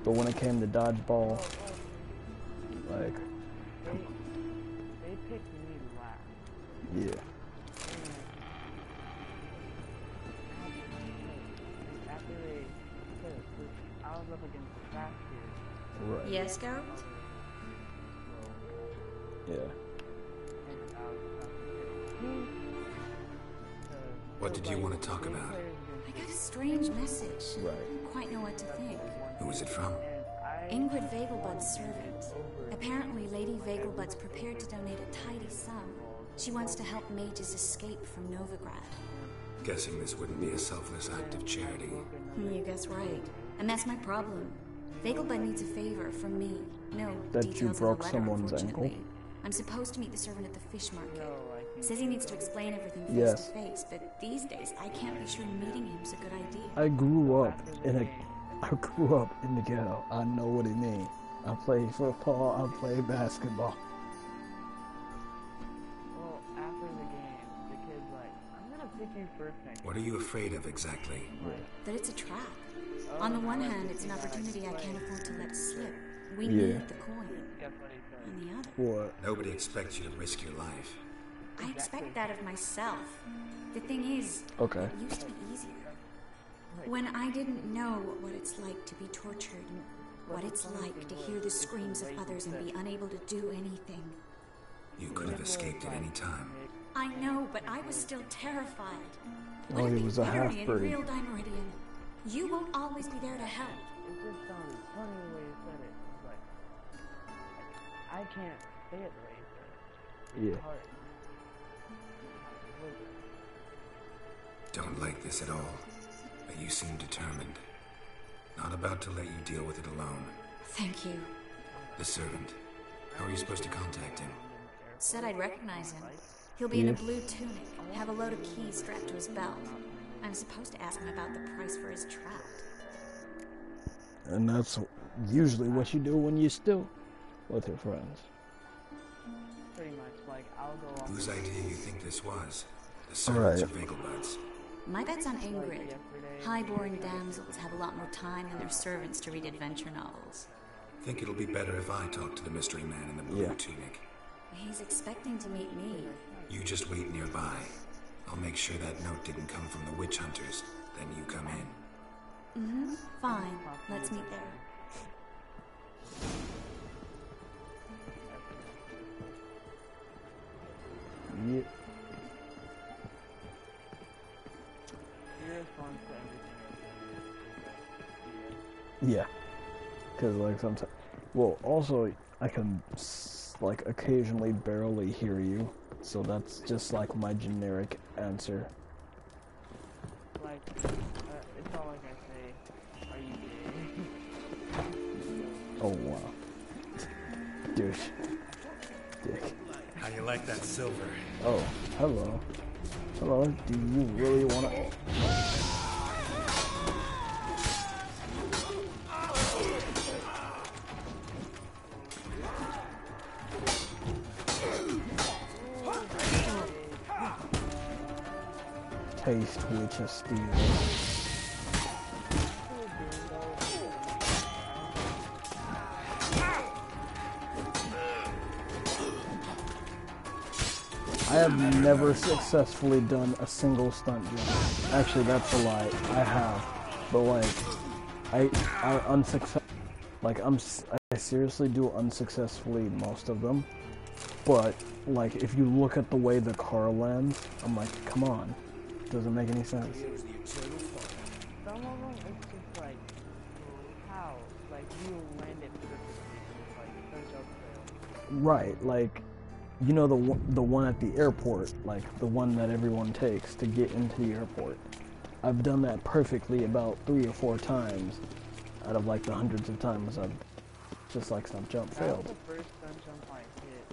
But when it came to dodgeball, like they picked me last. Yeah. After I was up against the track here. Right. Yes, Geralt? Yeah. What did you want to talk about? I got a strange message. Right. I don't quite know what to think. Who is it from? Ingrid Vegelbud's servant. Apparently, Lady Vegelbud's prepared to donate a tidy sum. She wants to help mages escape from Novigrad. Guessing this wouldn't be a selfless act of charity. You guess right. And that's my problem. Vegelbud needs a favor from me. No That you details broke in the letter, someone's unfortunately. ankle? I'm supposed to meet the servant at the fish market. Says he needs to explain everything face Yes. to face, but these days I can't be sure meeting him's a good idea. I grew up in the ghetto. I know what it means. I played football, I played basketball. Well, after the game, the kid's like, I'm gonna pick you first next What are you afraid of exactly? That it's a trap. On the one hand, it's an opportunity I can't afford to let slip. We Yeah. need the coin. On the other, What? Nobody expects you to risk your life. I expect that of myself. The thing is, Okay. it used to be easier. When I didn't know what it's like to be tortured, and what it's like to hear the screams of others and be unable to do anything. You could have escaped at any time. I know, but I was still terrified. Oh, Would he it be was a better in half-breed. real Dimeridian? You won't always be there to help. It just sounded funny the way you said it. It's like, I can't say it the way you said it. Yeah. It's hard. Don't like this at all, but you seem determined. Not about to let you deal with it alone. Thank you. The servant. How are you supposed to contact him? Said I'd recognize him. He'll be in a Yes. blue tunic, have a load of keys strapped to his belt. I'm supposed to ask him about the price for his trout. And that's usually what you do when you steal with your friends. Pretty much, like, I'll go off. Whose idea you think this was? The servants or Vegelbud's? My bet's on Ingrid. High-born damsels have a lot more time than their servants to read adventure novels. Think it'll be better if I talk to the mystery man in the blue Yeah. tunic. He's expecting to meet me. You just wait nearby. I'll make sure that note didn't come from the witch hunters. Then you come in. Mm-hmm. Fine. Let's meet there. Yeah. Your response to everything Yeah. Because, like, sometimes... Well, also, I can, like, occasionally barely hear you. So that's just, like, my generic answer. like, it's all like I say, are you gay? Oh, wow. Douche. Dick. How you like that silver? Oh, hello. Hello, do you really want to... Taste which is steel. have never successfully done a single stunt jump. Actually, that's a lie. I have, but like, I seriously do unsuccessfully most of them. But like, if you look at the way the car lands, I'm like, come on, doesn't make any sense. Some of them, it's just like, how? Like, you land it perfectly, like, no jump fail. Right, like, you know the one at the airport, like the one that everyone takes to get into the airport. I've done that perfectly about 3 or 4 times out of like the hundreds of times I've just like some jump failed. That was the first stunt jump I hit.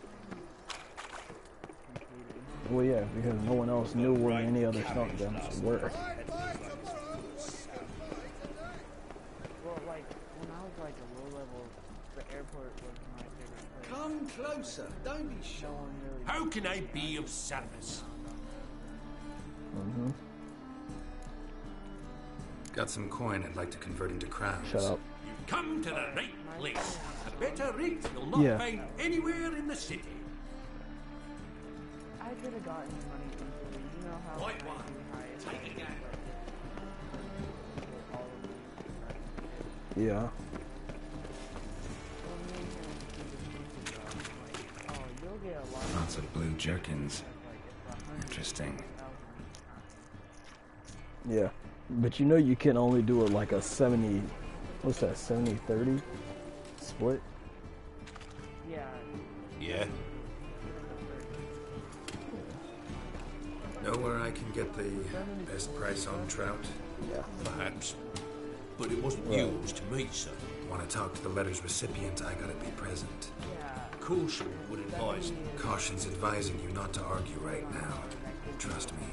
Completed. Well, yeah, because no one else knew where any other stunt jumps were. Well, like, when I was like a low level, the airport was my favorite place. Come closer, don't be shy. How can I be of service? Mm-hmm. Got some coin I'd like to convert into crowns. Shut up. You've come to the right place. A better rate you'll not find anywhere in the city. I could have gotten money easily. You know how White one. Take it down. Yeah. Lots of blue jerkins. Interesting. Yeah. But you know you can only do it like a 70, what's that, 70-30 split? Yeah. Yeah. Know where I can get the best price on trout? Yeah. Perhaps. But it wasn't yours to me, sir. Want to talk to the letter's recipient, I gotta be present. Caution would advise you. Caution's advising you not to argue right now. Trust me.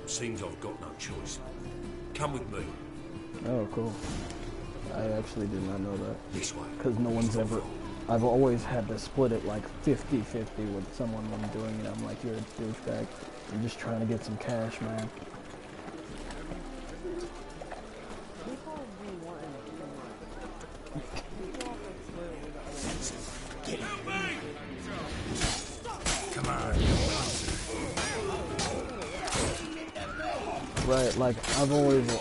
Seems I've got no choice. Come with me. Oh, cool. I actually did not know that. This way. Because no one's ever... I've always had to split it like 50-50 with someone when doing it. I'm like, you're a douchebag. You're just trying to get some cash, man. Come on. Right, like, I've always...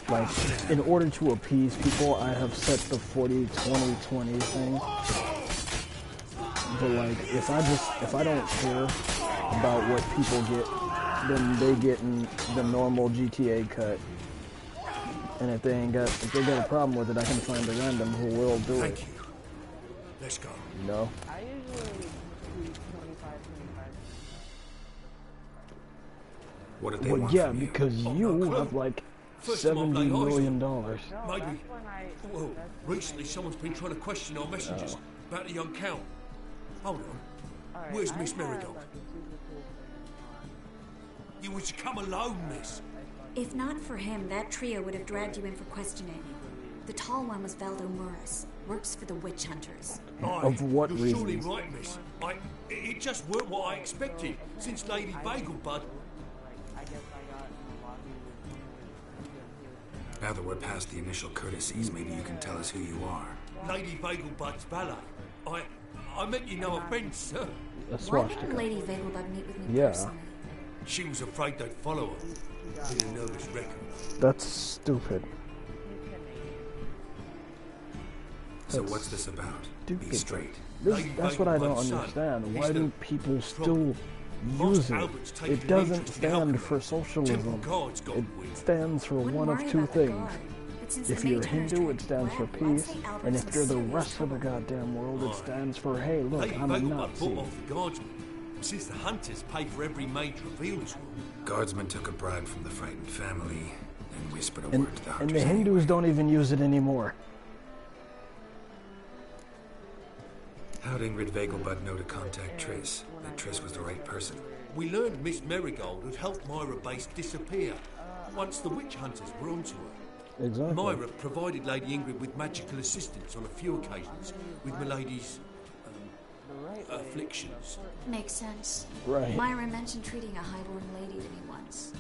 Like, in order to appease people, I have set the 40-20-20 thing. But like, if I don't care about what people get, then they get in the normal GTA cut. And if they got a problem with it, I can find a random who will do it. Thank you. Let's go. No. I usually do 25. What did they Well, want yeah, from you? because you have like $70 million. Maybe. Well, recently someone's been trying to question our messengers about the young count. Hold on. Where's Miss Marigold? You was to come alone, miss. If not for him, that trio would have dragged you in for questioning. The tall one was Valdo Morris. Works for the witch hunters. Of what You're reason? surely right, miss. It just weren't what I expected, since Lady Bagelbud... Now that we're past the initial courtesies, maybe you can tell us who you are. Lady Bagelbud's valet. I meant you no offence, sir. Why didn't Lady Vegelbud meet with me personally? She was afraid they'd follow her. In a nervous wreck. That's stupid. So what's this about? Be straight. That's what I don't understand. Why do people still use it? It doesn't stand for socialism. It stands for one of two things. If you're Hindu, it stands for peace, and if you're the rest of the goddamn world, it stands for, hey, look, I'm a Nazi. Since the hunters pay for every maid reveals one. Guardsmen took a bribe from the frightened family and whispered a word to the And hunters. the Hindus don't even use it anymore. How'd Ingrid Vegelbud know to contact Triss? That Triss was the right person. We learned Miss Marigold had helped Myra Base disappear once the witch hunters were onto her. Exactly. Myra provided Lady Ingrid with magical assistance on a few occasions with Milady's afflictions. Makes sense. Right. Myra mentioned treating a highborn lady to me once.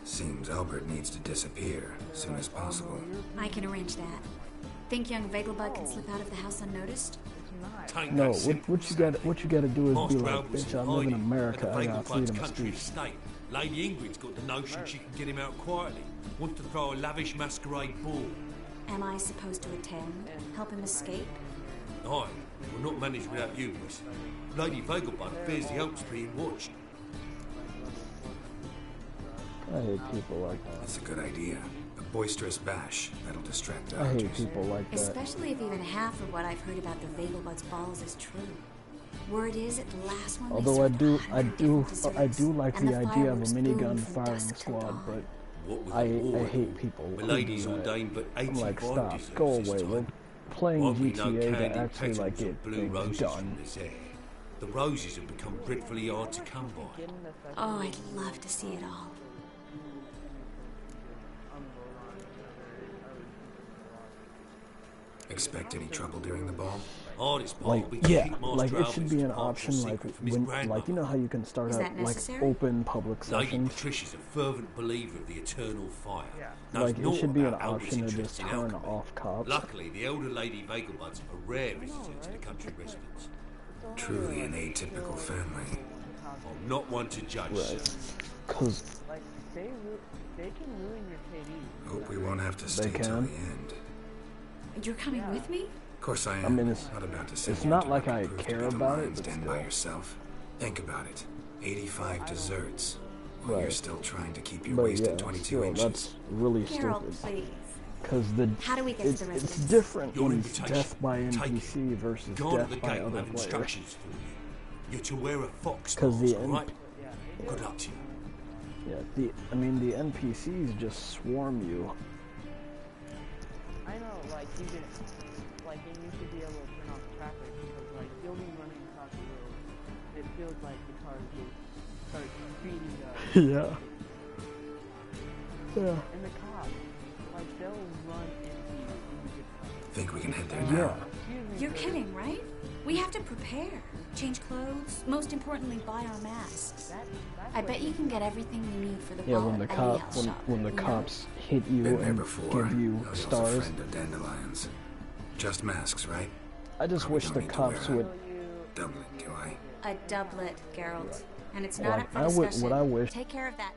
Seems Albert needs to disappear as soon as possible. I can arrange that. Think young Vegelbud can slip out of the house unnoticed? not. Tain't No, that simple, what you gotta do is be Master like, Albert's bitch, I still live in hiding America, at the I got Vegelbud's freedom of country speech. estate. Lady Ingrid's got the notion she can get him out quietly. Wants to throw a lavish masquerade ball. Am I supposed to attend? Help him escape? Aye, we'll not manage without you, miss. Lady Vegelbud fears the Alps being watched. I hate people like that. That's a good idea. A boisterous bash. That'll distract the I hate archers. people like that. Especially if even half of what I've heard about the Vegelbud's balls is true. Word is at the last one. Although I do like the idea of a minigun firing squad, but I hate people who Milady's do that. ordained, but I'm 85 like, stop, deserves go this away. time. We're playing Won't be no GTA to candy actually petals like or get blue things roses done. from this air. The roses have become dreadfully hard to come by. Oh, I'd love to see it all. Expect any trouble during the ball? Hardest part Like, will be to yeah, keep Master like it should be an Albert's option, like secret from his when, grandmother. like you know how you can start Is out that like necessary? open public Lady sessions. Patricia's a fervent believer of the eternal fire. Like it should be an Albert's option to interest just in turn alchemy. off cops. Luckily, the elder Lady Vegelbud's a rare visitor to the country residence. Truly an atypical family. I'm not one to judge, Right. sir. Cause Like, they can ruin your KD. Hope we won't have to stay till can. the end. You're coming with me? Of course I am. I mean, it's not about to send it's you not to like what I can prove to care be the about it, lion's but den still. by yourself. Think about it. 85 desserts. While you're Right. still trying to keep your But waist yeah, at 22 still, inches. that's really Gerald, stupid. please. Because How do we get to it's the residence? different Your when it's invitation. death by Take NPC versus Guard at the death by gate will other have players. instructions for you. You're to wear a fox 'Cause mask, the right? Good luck to you. Yeah, the NPCs just swarm you. I know, like, you should be able to turn off traffic because, like, you'll be running across the road. It feels like the cars will start speeding up. Yeah. Yeah. And the cops, like, they'll run into you when you get caught. Think we can head there Yeah. now? You're kidding, right? We have to prepare. Change clothes. Most importantly, buy our masks. I bet you can get everything we need for the Yeah, ball when the at any cop health when, shop, when the you know? cops hit you Been there and before. give you Know you're a stars. friend of Dandelions. Just masks, right? I just Probably wish don't the need to cops wear a would doublet, do I? A doublet, Geralt. And it's not Like, up for I would- discussion. what I wish- Take care of that.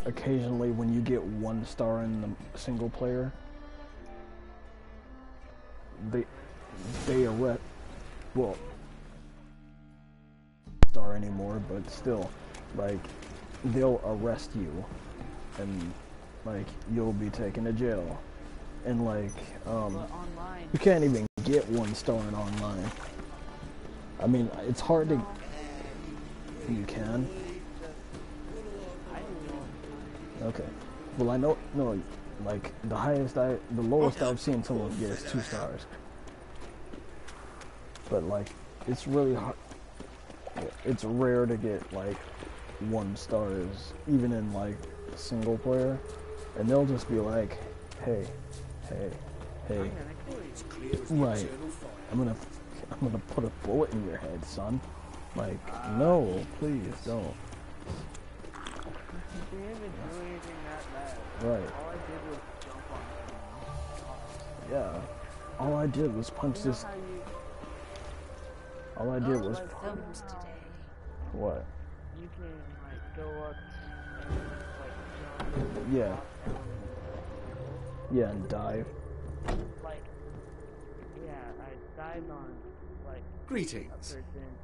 occasionally when you get 1 star in the single player, they arrest, well, star anymore, but still, like, they'll arrest you and like you'll be taken to jail, and like you can't even get 1 star in online. I mean, it's hard to. You can. Okay. Well, I know. No, like the lowest I've seen someone get is 2 stars. But like, it's really hard. It's rare to get like 1 stars, even in like single player, and they'll just be like, "Hey, hey, hey." Right. I'm gonna put a bullet in your head, son. Like, no, please don't. You didn't even do anything that bad. Right. All I did was jump on someone. Yeah. All I did was punch this. All I did was. What? You can like go up and like jump. Yeah. Yeah, and dive. Like, yeah, I dived on like. Greetings.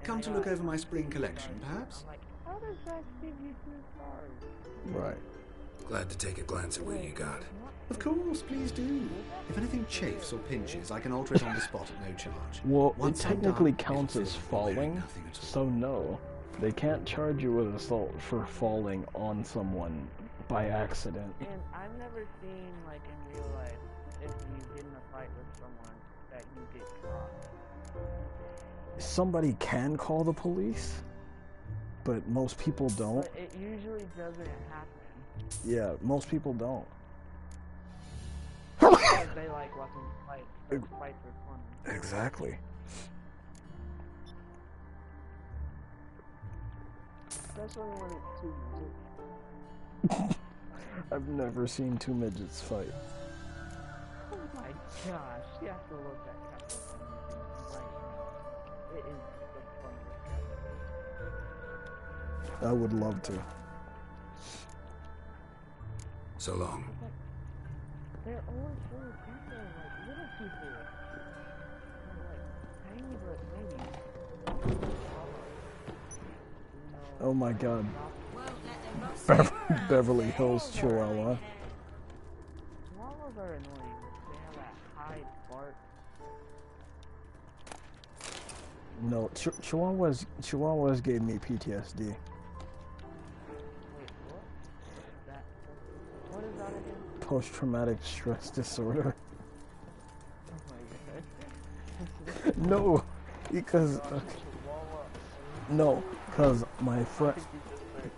Come to look over my spring collection, perhaps? I'm like, how does that give you 2 stars? Right. Glad to take a glance at what you got. Of course, please do. If anything chafes or pinches, I can alter it on the spot at no charge. Well, Once it I'm technically done, counts it'll as feel like wearing falling, nothing at all. so no. They can't charge you with assault for falling on someone by accident. And I've never seen like in real life if you get in a fight with someone that you get caught. Somebody can call the police, but most people don't. But it usually doesn't happen. Yeah, most people don't. Because they like watching fights are fun. Exactly. Especially when it's 2 midgets. I've never seen 2 midgets fight. Oh my gosh, you have to look that crap up. I would love to. So long. They're always so aggressive, like little people. They're like tiny but maybe. Oh my god. Beverly Hills Chihuahua. Chihuahuas are annoying. They have that high bark. No, Chihuahuas gave me PTSD. Wait, what? That, what is that again? Post-traumatic stress disorder. Oh my god. No, because no, because my friend.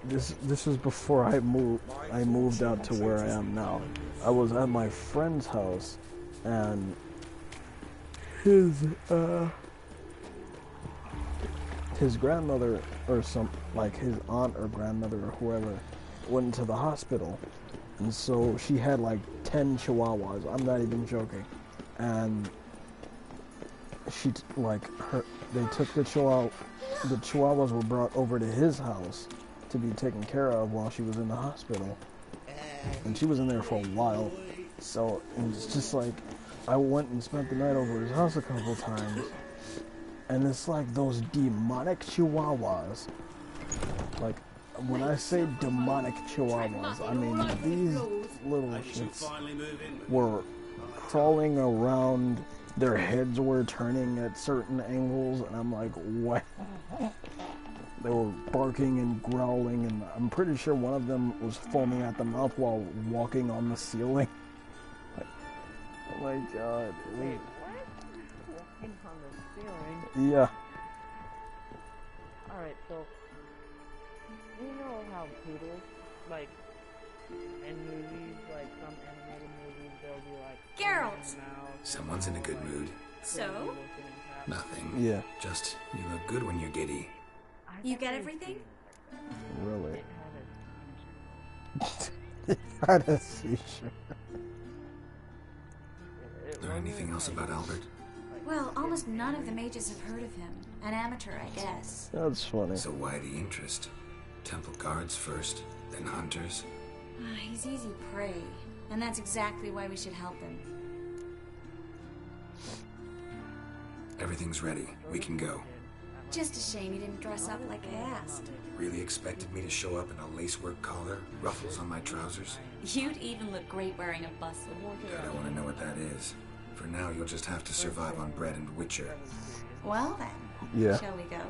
This was before I moved out to where I am now. I was at my friend's house, and his grandmother or his aunt or grandmother or whoever went into the hospital, and so she had like 10 chihuahuas. I'm not even joking, and they took the chihuahuas were brought over to his house to be taken care of while she was in the hospital, and she was in there for a while. So it's just like I went and spent the night over at his house a couple times, and it's like those demonic chihuahuas. Like when I say demonic chihuahuas, I mean these little shits were crawling around. Their heads were turning at certain angles, and I'm like, what? They were barking and growling, and I'm pretty sure one of them was foaming at the mouth while walking on the ceiling. Like, oh my god. Wait, what? Walking on the ceiling? Yeah. Alright, so, you know how poodles, like, in movies, like some animated movies, they'll be like, Geralt! Someone's in a good mood. So? Nothing. Yeah. Just, you look good when you're giddy. You get everything? Really? It had a seizure. Learn anything else about Albert? Well, almost none of the mages have heard of him. An amateur, I guess. That's funny. So why the interest? Temple guards first, then hunters? He's easy prey, and that's exactly why we should help him. Everything's ready. We can go. Just a shame you didn't dress up like I asked. Really expected me to show up in a lacework collar, ruffles on my trousers? You'd even look great wearing a bustle. God, I want to know what that is. For now, you'll just have to survive on bread and Witcher. Well then, yeah. Shall we go?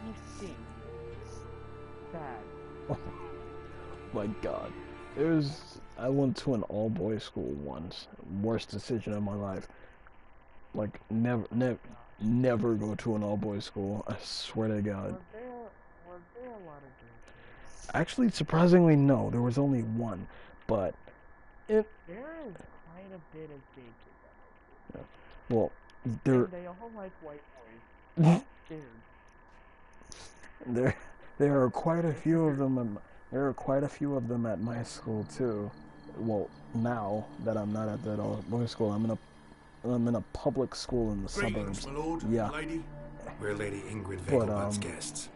You seem bad. My god. I went to an all-boys school once. Worst decision of my life. Like, never go to an all-boys school. I swear to God. Was there a lot of girls? Actually, surprisingly, no. There was only one. But there is quite a bit of gay kids. Yeah. Well, they all like white boys. There are quite a few of them. There are quite a few of them at my school too. Well, now that I'm not at that all-boys school, I'm in a public school in the suburbs. My lord, yeah. lady. We're Lady Ingrid Vegelbud's guests.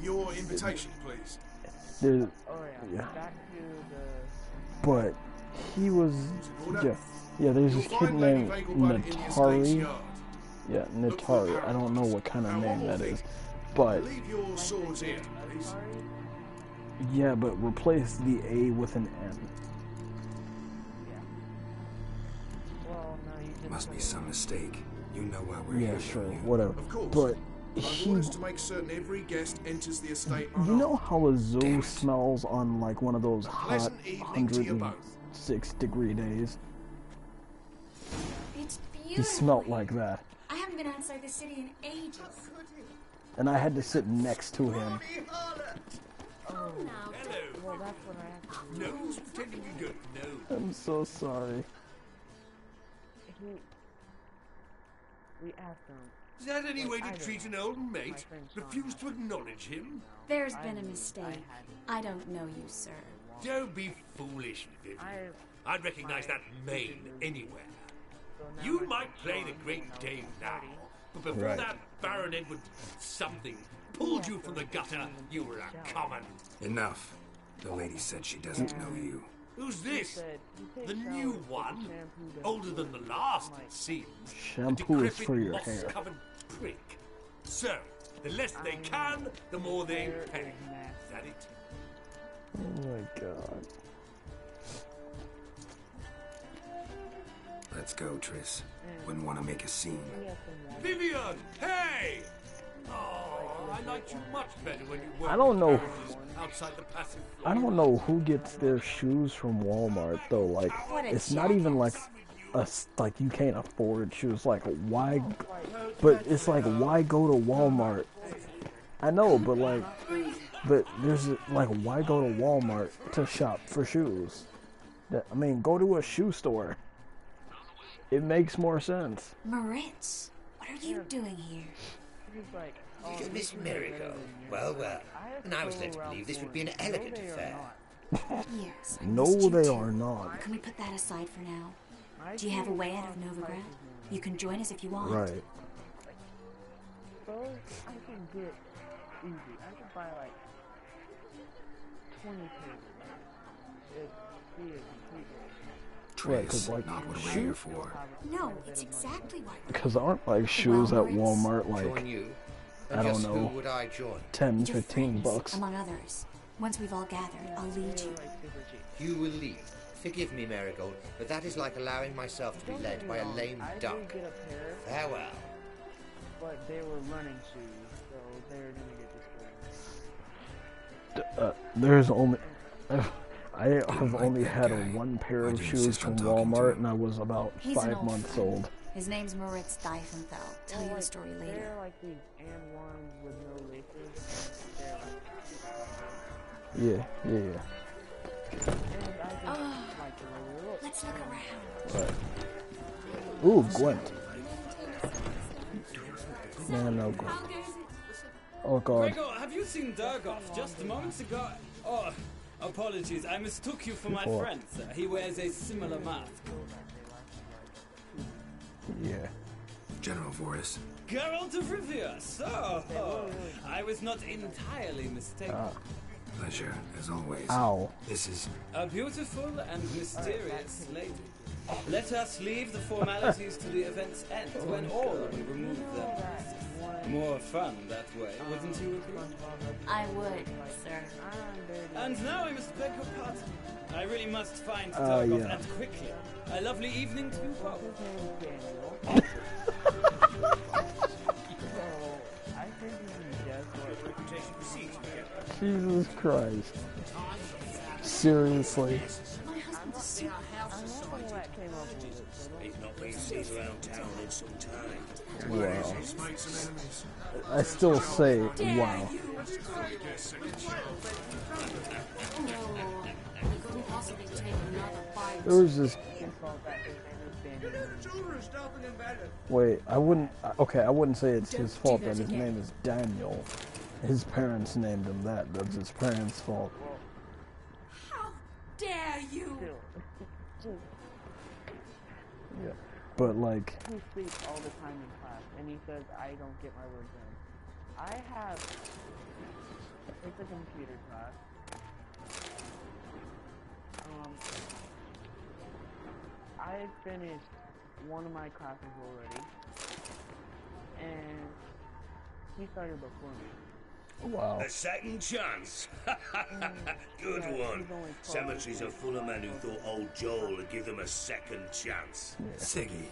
Your invitation, please. Yeah. But he was. Yeah, there's this kid named Natari. Yeah, Natari. I don't know what kind of name that is. But. Leave your swords here, please. Yeah, but replace the A with an N. Must be some mistake. You know why we're here. Yeah, sure, whatever. Of course. But he wants to make certain every guest enters the estate. You know how a zoo smells on like one of those hot 106-degree days? It's beautiful. He smelled like that. I haven't been outside the city in ages. And I had to sit next to him. Oh, now. Well, that's what I have to do. No, he's pretending to go. No. I'm so sorry. We asked him. Is that any way to treat an old mate? Refuse to acknowledge him? There's been a mistake. I don't know you, sir. Don't be foolish, Vivian. I'd recognize that mane anywhere. You might play the great dame now, But before Right. that Baron Edward something pulled you from the gutter, you were a common. Enough. The lady said she doesn't know you. Who's this? The new one? Older than the last, it seems. Shampoo is for your hair. Moss-covered prick. So, the less they can, the more they pay. Is that it? Oh my god. Let's go, Triss. Wouldn't want to make a scene. Vivian! Hey! Oh, I liked you much better when you were I don't know. outside the passive. I don't know who gets their shoes from Walmart though. Like, it's not even like like you can't afford shoes. Like, why? But it's like, why go to Walmart? I know, but like, but there's like, why go to Walmart to shop for shoes? I mean, go to a shoe store. It makes more sense. Moritz, what are you doing here? You're Miss Marigold. Well, well. And I was led to believe this would be an elegant affair. Yes. I No, missed you they too. are not. Can we put that aside for now? Do you have a way out of Novigrad? You can join us if you want. Right. Those I can get easy. I could buy like 20 tables. It'd be a complete waste. Right, 'cause, like, not what we're here for. No, it's exactly what. Because aren't like shoes at Walmart Join like, you? I And don't just who know, would I join? 10, Your 15 friends, bucks. among others. Once we've all gathered, I'll lead you. You will lead. Forgive me, Marigold, but that is like allowing myself to be led by a lame duck. Get a pair, Farewell. but they were running shoes, so they're gonna get destroyed. There's only, I have only had one pair of shoes from Walmart, and I was about He's an 5 old months friend. old. His name's Moritz Diefenfeld. Tell you the story later. They're like these and ones with no laces. They're like, Yeah. and I just like the way they look. Let's look around. Right. Ooh, Gwent. Man, no Gwent. Oh god. Gregor, have you seen Durgoff just moments ago? Oh, apologies, I mistook you for my Before. friend, sir. He wears a similar mask. Yeah. General Voris. Geralt of Rivia, so I was not entirely mistaken. Pleasure, as always. Ow. This is... A beautiful and mysterious lady. Let us leave the formalities to the event's end, when all will remove their masks. More fun that way, wouldn't you agree? I would, sir. And now I must beg your pardon. I really must find Durgoff, yeah. and quickly. A lovely evening to you both. I think he does what Jesus Christ. Seriously. My husband's a super He's not been seen around town in some time. Wow. I still say wow. There was this. Wait, I wouldn't. Okay, I wouldn't say it's his fault that his name is Daniel. His parents named him that. That's his parents' fault. How dare you? Yeah. But like. He sleeps all the time in class, and he says I don't get my words in. I have. It's a computer class. I finished one of my classes already, and he started before me. Wow. A second chance? Good one. Cemeteries are full of men who thought old Joel would give them a second chance. Siggy.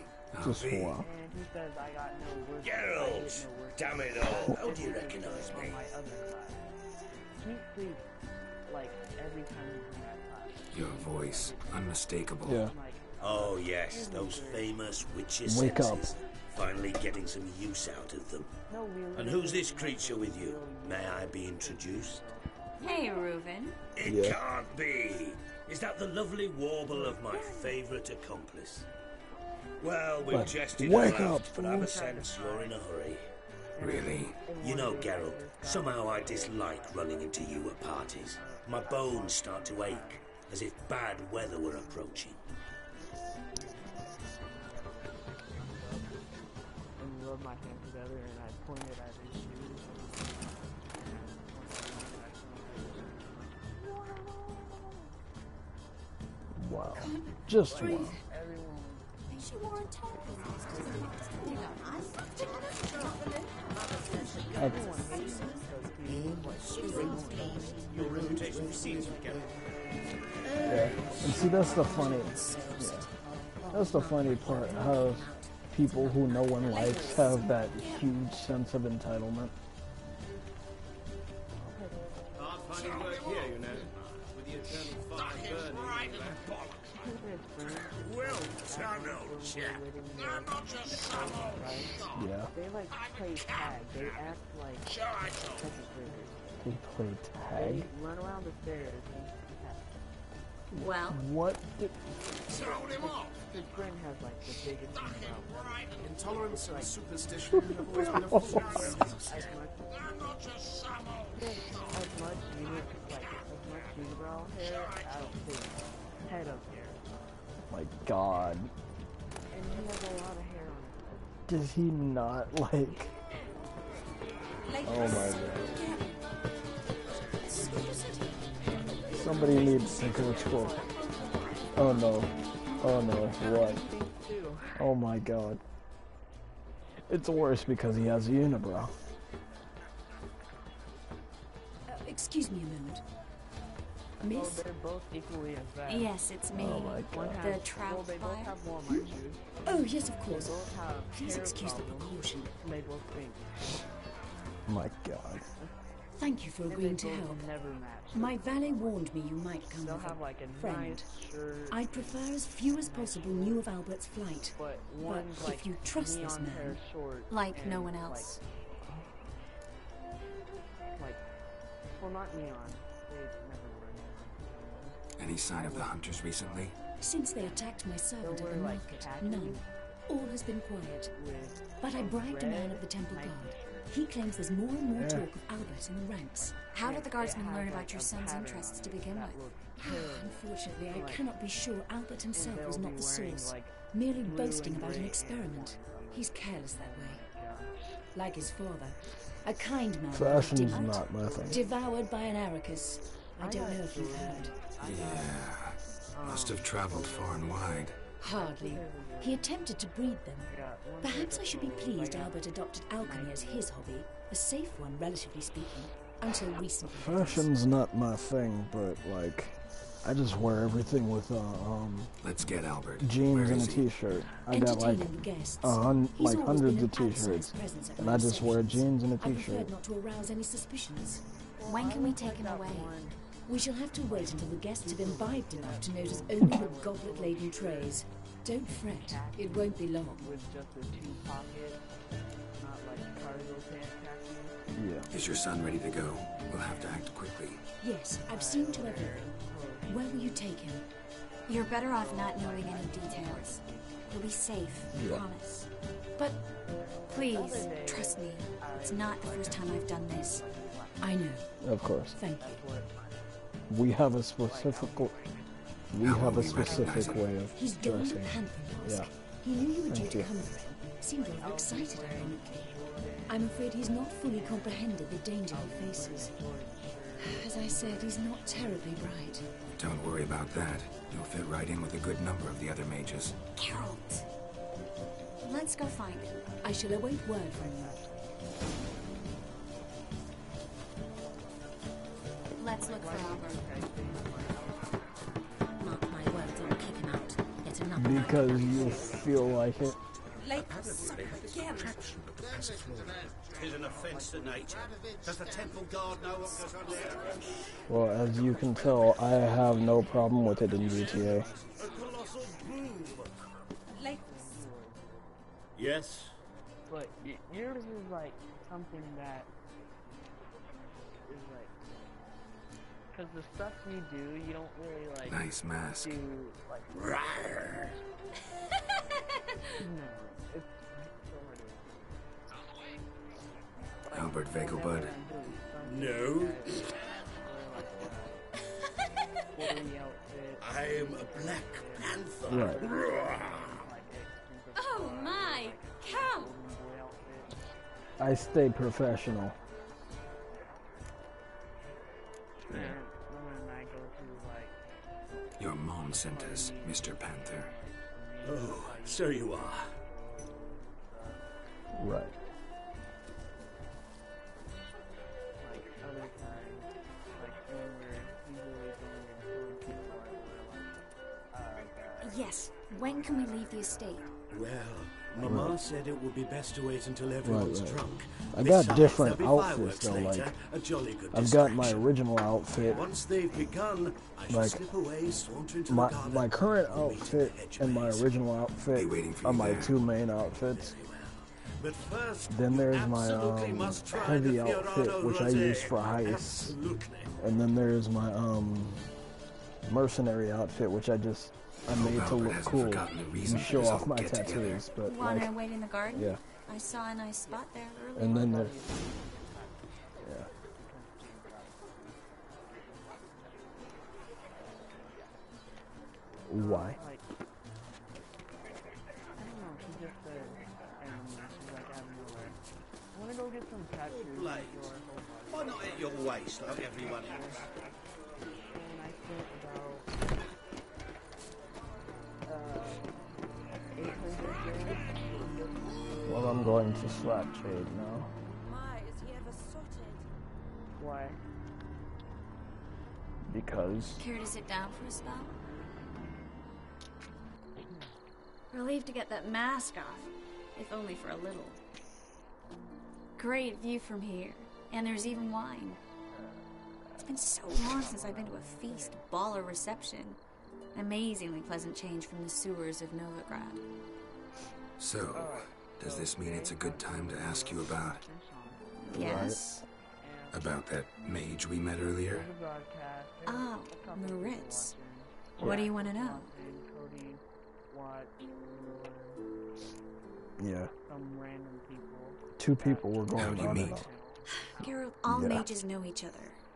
Just for a while. And he says I got no work. Geralt! Damn it all. How do you recognize me? My other class. He sleeps like every time he's in that class. Your voice, unmistakable. Yeah. Oh yes, those famous witcher Wake up. senses. Finally getting some use out of them. No, really. And who's this creature with you? May I be introduced? Hey, Reuven. It Yeah. can't be. Is that the lovely warble of my favourite accomplice? Well, we've But jested wake and up, laughed, but I have a sense you're in a hurry. Really? You know, Geralt, somehow I dislike running into you at parties. My bones start to ache, as if bad weather were approaching. my hands together and I pointed at his shoes. Wow. Just wow. Yeah. And see, that's the funny. Yeah. That's the funny part. How people who no one likes have that huge sense of entitlement. Hard finding work here, you know, with the eternal fire burning. Well, tunnel, chap. I'm not just some old Yeah. They like play tag. They act like second graders. They play tag. They run around the stairs and Well, what? Throw him off. the Grin has like the biggest thing about Intolerance and superstition have always been a force of resistance. I'm not just some old as much unibrow hair out his head up here. My God. And he has a lot of hair on Does he not like? Oh my God. Somebody needs to go to. Oh no. Oh no. What? Oh my God. It's worse because he has a unibrow. Excuse me a moment. Miss? Well, they're both equally as bad. yes, it's me. Oh my God. The trout They both fire. have Walmart shoes. Oh, yes, of course. They both have Please hair excuse the problems. precaution. They both think. My God. Thank you for And they agreeing to both help. never match. My valet warned me you might come They'll with have like a a friend. nice shirt. I'd prefer as few as possible knew of Albert's flight. But But one's like if you trust this neon hair man, short Like and no one else. Like, well, not neon. They never were neon. Any sign of the hunters recently? since they attacked my servant There at the were, like, market, khakis none. All has been quiet. With But I bribed a man of the Temple Nike Guard. shirt. He claims there's more and more Yeah. talk of Albert in the ranks. How did the guardsmen It has, learn like, about your a son's pattern interests on to it begin that with? looks Unfortunately, I Like- cannot be sure Albert himself and was they'll not be the wearing, source, like, merely blue boasting and about an gray experiment. He's careless that way. gosh. Like his father. A kind man. Fashion's Devoured- not my thing. Devoured by an Arachus. I don't know if you've heard. Yeah. Must have traveled far and wide. Hardly. He attempted to breed them. Perhaps I should be pleased Albert adopted alchemy as his hobby, a safe one, relatively speaking, until recently. Fashion's not my thing, but like, I just wear everything with Let's get Albert. jeans Where and a is he? t-shirt. I got like Entertaining the guests. like He's always hundreds been of an outside t-shirts, presence at and my I just wear receptions. jeans and a I preferred t-shirt. not to arouse any suspicions. When can we take him away? We shall have to wait until the guests have imbibed enough to notice only the goblet-laden trays. Don't fret, it won't be long. With just a two-pocket, not like cargo pant khakis. Yeah. Is your son ready to go? We'll have to act quickly. Yes, I've seen to everything. Where will you take him? You're better off not knowing any details. He'll be safe, I Yeah. promise. But please, trust me. It's not the first time I've done this. I know. Of course. Thank you. We have a specific. We How have will a we recognize specific him? way of He's donned a dressing. panther mask. Yeah. He knew you were due Thank to you. come for him. Seemed rather excited ironically. I'm afraid he's not fully comprehended the danger he faces. As I said, he's not terribly bright. Don't worry about that. You'll fit right in with a good number of the other mages. Geralt! Let's go find him. I shall await word from you. Let's look for Albert. Mark my words, I'll kick him out. Yet another. Because you feel like it. Tis an offence to nature. Does the temple guard know what goes on there? Well, as you can tell, I have no problem with it in GTA. A colossal boom. Yes? But yours is like something that is like, because the stuff you do, you don't really like. Nice mask. Do like. Rawr. No, it's so Albert Vegelbud. No. I am a Black Panther. Right. Rawr. Oh my! Count! I stay professional. Your mom sent us, Mr. Panther. Oh, so you are. Right. Yes. When can we leave the estate? Well, Mama said it would be best to wait until everyone's drunk. I got Besides, different there'll be outfits though, fireworks like later, a jolly good I've got my original outfit. Once they've begun, I shall Like slip away, saunter into the my garden. my current outfit and my original outfit are my two main outfits. But first, Then there's my absolutely must try heavy the outfit, Fiorano which I rosé. use for heists. Absolutely. And then there's my mercenary outfit, which I made to look cool and show off my tattoos. But Wanna like, wait in the garden? yeah. I saw a nice spot there earlier. And then there's why? I want to go get some tattoos. Blade, why not at your waist like everyone else? And I spent about 800 days. Well, I'm going to slap Jade now. My, is he ever sorted? Why? Because Care to sit down for a spell? Relieved to get that mask off, if only for a little. Great view from here, and there's even wine. It's been so long since I've been to a feast, ball, or reception. Amazingly pleasant change from the sewers of Novigrad. So, does this mean it's a good time to ask you about? Yes? About that mage we met earlier? Ah, Moritz. What do you want to know? yeah, Some random people. two people were going How'd you on meet? and on. Geralt, all Yeah. mages know each other.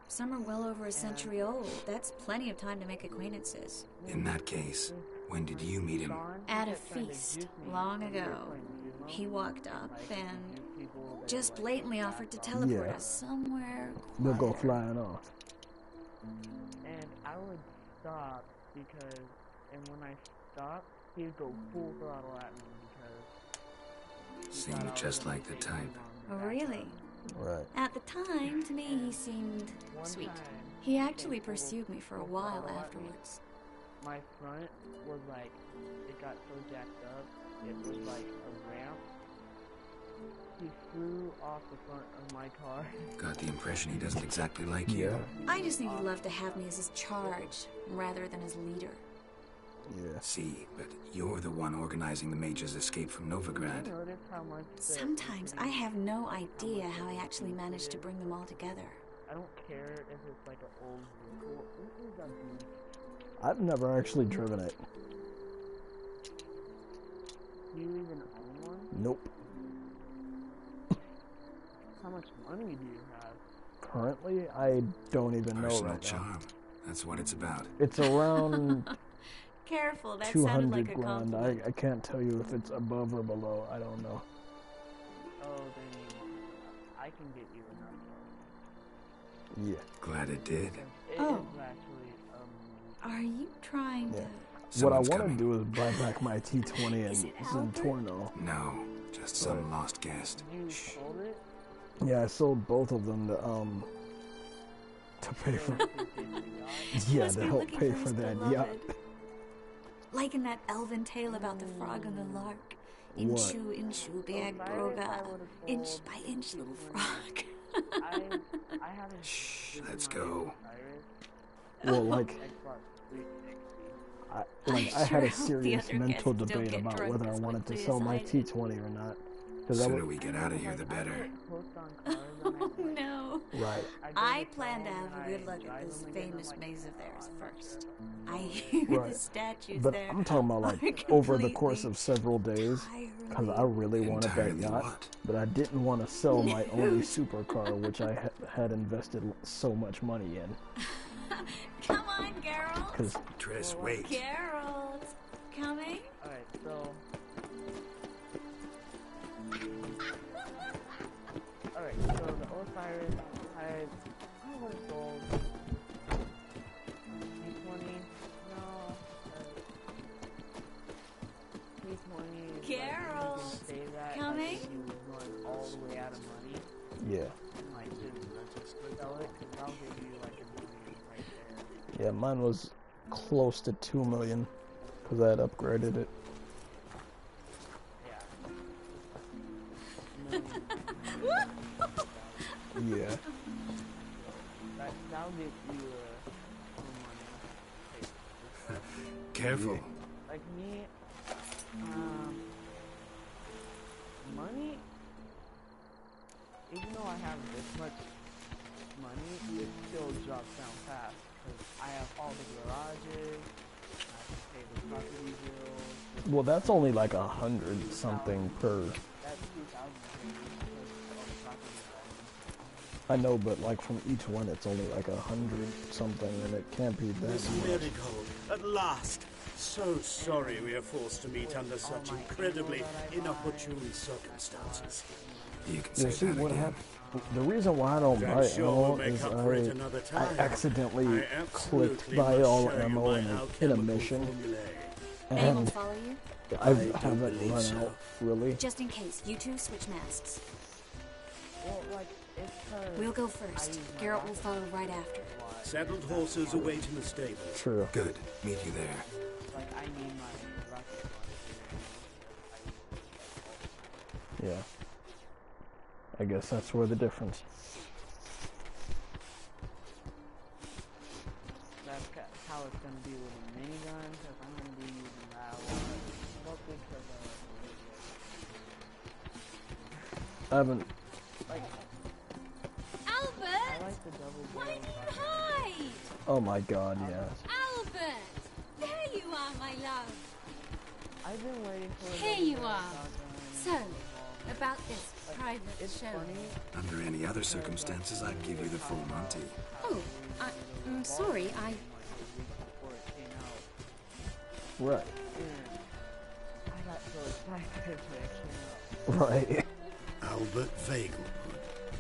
Some are well over a century old. That's plenty of time to make acquaintances. In that case, when did you meet him? At a feast, long ago. He walked up and just blatantly offered to teleport Yeah. us somewhere. They'll go flying off. And I would stop because, and when I stopped, he would go full throttle at me because. Seemed just like the type. Oh, really? Right. At the time, to me, he seemed sweet. He actually pursued me for a while afterwards. My front was like, it got so jacked up, it was like a ramp. He flew off the front of my car. Got the impression he doesn't exactly like you. I just think he'd love to have me as his charge, rather than his leader. Yeah. See, but you're the one organizing the mage's escape from Novigrad. Notice how much Sometimes I have no idea how I actually managed to bring them all together. I don't care if it's like an old vehicle. This is a beast. I've never actually driven it. Do you even own one? Nope. How much money do you have? Currently, I don't even know Personal right now. charm. That's what it's about. It's around Careful, that 200 sounded like a grand. compliment. I can't tell you if it's above or below. I don't know. Oh, then I can get you enough. Yeah. Glad it did. It Oh. is actually, Are you trying to... What I Someone's want coming. to do is buy back my T20 and Is it Albert? Zentorno. No, just some lost guest. you sold it? Yeah, I sold both of them to pay for. Yeah, Must to be help looking pay for for his that beloved. yacht. Like in that elven tale about the frog and the lark. What? Inchu, inchu, bag broga. Inch by inch, little frog. I haven't. Shh, let's go. Well, like, I had sure a hope the serious other mental guests don't debate get about drunk whether I as wanted to quickly sell as my I did. T20 or not. The 'Cause I sooner would- we get out of here, the better. Oh no. Right. I plan to have a good look at this famous maze of theirs first. I hear the Right. statues But there. I'm talking about are like over the completely course of several days, because I really wanted that Entirely yacht, what? but I didn't want to sell my only supercar, which I had invested so much money in. Come on, Geralt. 'Cause Triss, wait. Geralt. Coming? Alright, so. out of money. Yeah. And like just sell it, because I'll give you like $1 million right there. Yeah, mine was close to 2 million because I had upgraded it. Yeah. That'll get you some money. Careful. Like me, money, even though I have this much money, it still drops down fast because I have all the garages, I can pay the property bills. Well, that's only like 100 something per. That's 2,000 I know, but like from each one, it's only like 100 something, and it can't be that Miss much. Marigold, at last. So sorry we are forced to meet under such incredibly inopportune circumstances. You can Yeah, see what happened. The reason why I don't buy ammo is I accidentally clicked buy all ammo in a mission, They will and follow you? I haven't run out really. Just in case, you two switch masks. Well, like, We'll go first. Geralt will follow right after. Saddled horses await in the stable. True. Good. Meet you there. Like, I need my rocket launcher. Yeah. I guess that's where the difference. That's how it's going to be with a minigun, because I'm going to be using that one. Mostly because I haven't. like, Albert! I like the double Why barrel did you shotgun. hide? Oh my God, yeah. Albert! There you are, my love. I've been waiting for Here you are. So, about this private show. Under any other circumstances, I'd give you the full Monty. Oh, I'm sorry, Right. I got so excited when it came out. Right. Albert Vagel.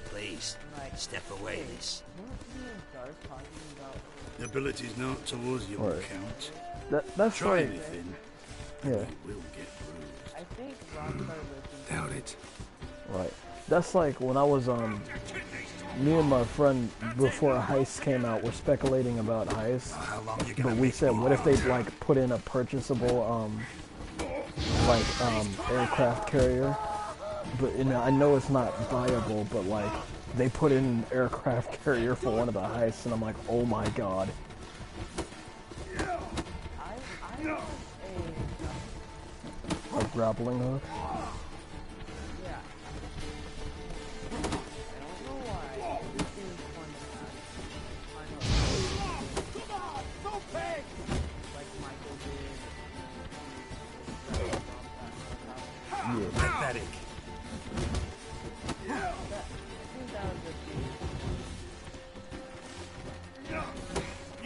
Please, step away, miss. Weren't you and Darth talking about... The ability's not towards your Right. account. That's Try like. anything. Yeah. You will get bruised. I think Rockstar listened to... Doubt it. Right. That's like when I was me and my friend before Heist came out were speculating about Heist. But we said, what if they'd like put in a purchasable aircraft carrier? But I know it's not viable, but like they put in an aircraft carrier for one of the heists, and I'm like, oh my God. A grappling hook. Yeah. I don't know why. This seems fun to have. Don't pay! Like Michael did. Yeah. Pathetic. I think that would just be...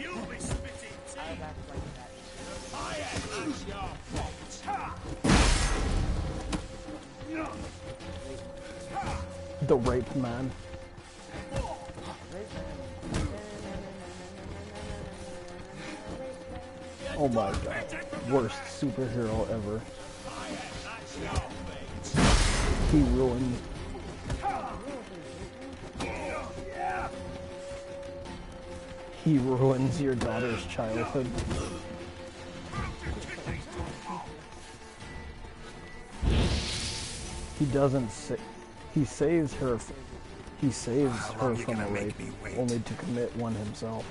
You'll be spitting I would act like that. That's your fault. The rape man. Oh my God. Worst superhero ever. He ruined. He ruins your daughter's childhood. He doesn't say. He saves her. He saves her from a rape, only to commit one himself.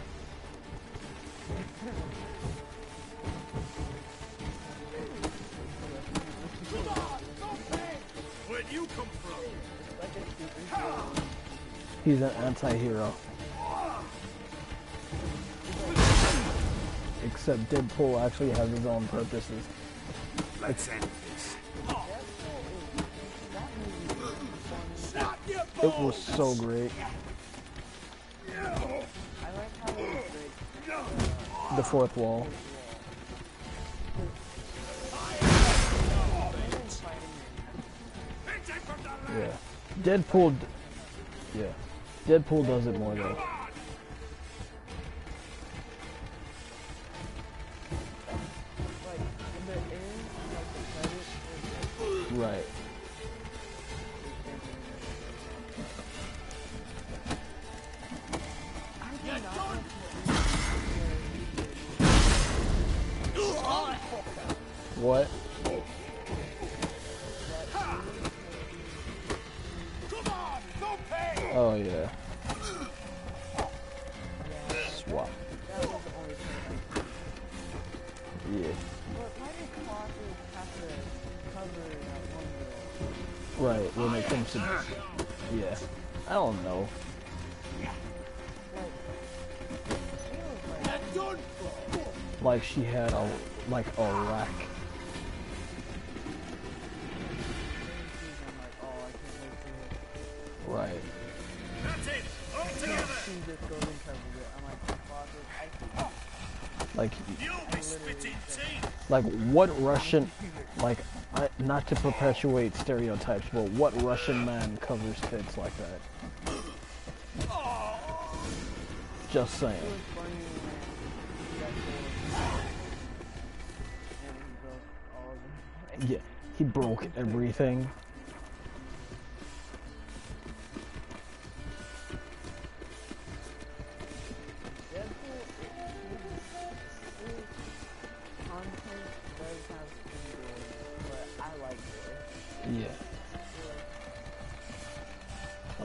Where'd you come from? He's an anti-hero. Except Deadpool actually has his own purposes. Let's end this. It was so great. The fourth wall. Yeah. Deadpool. Yeah. Deadpool does it more though. Right. What? Oh yeah. Swap. Yeah. Right, when it comes to... Yeah. I don't know. Like she had a rack. Right. That's it! All together! Like what Russian, not to perpetuate stereotypes, but what Russian man covers tits like that? Just saying. Yeah, he broke everything. Yeah.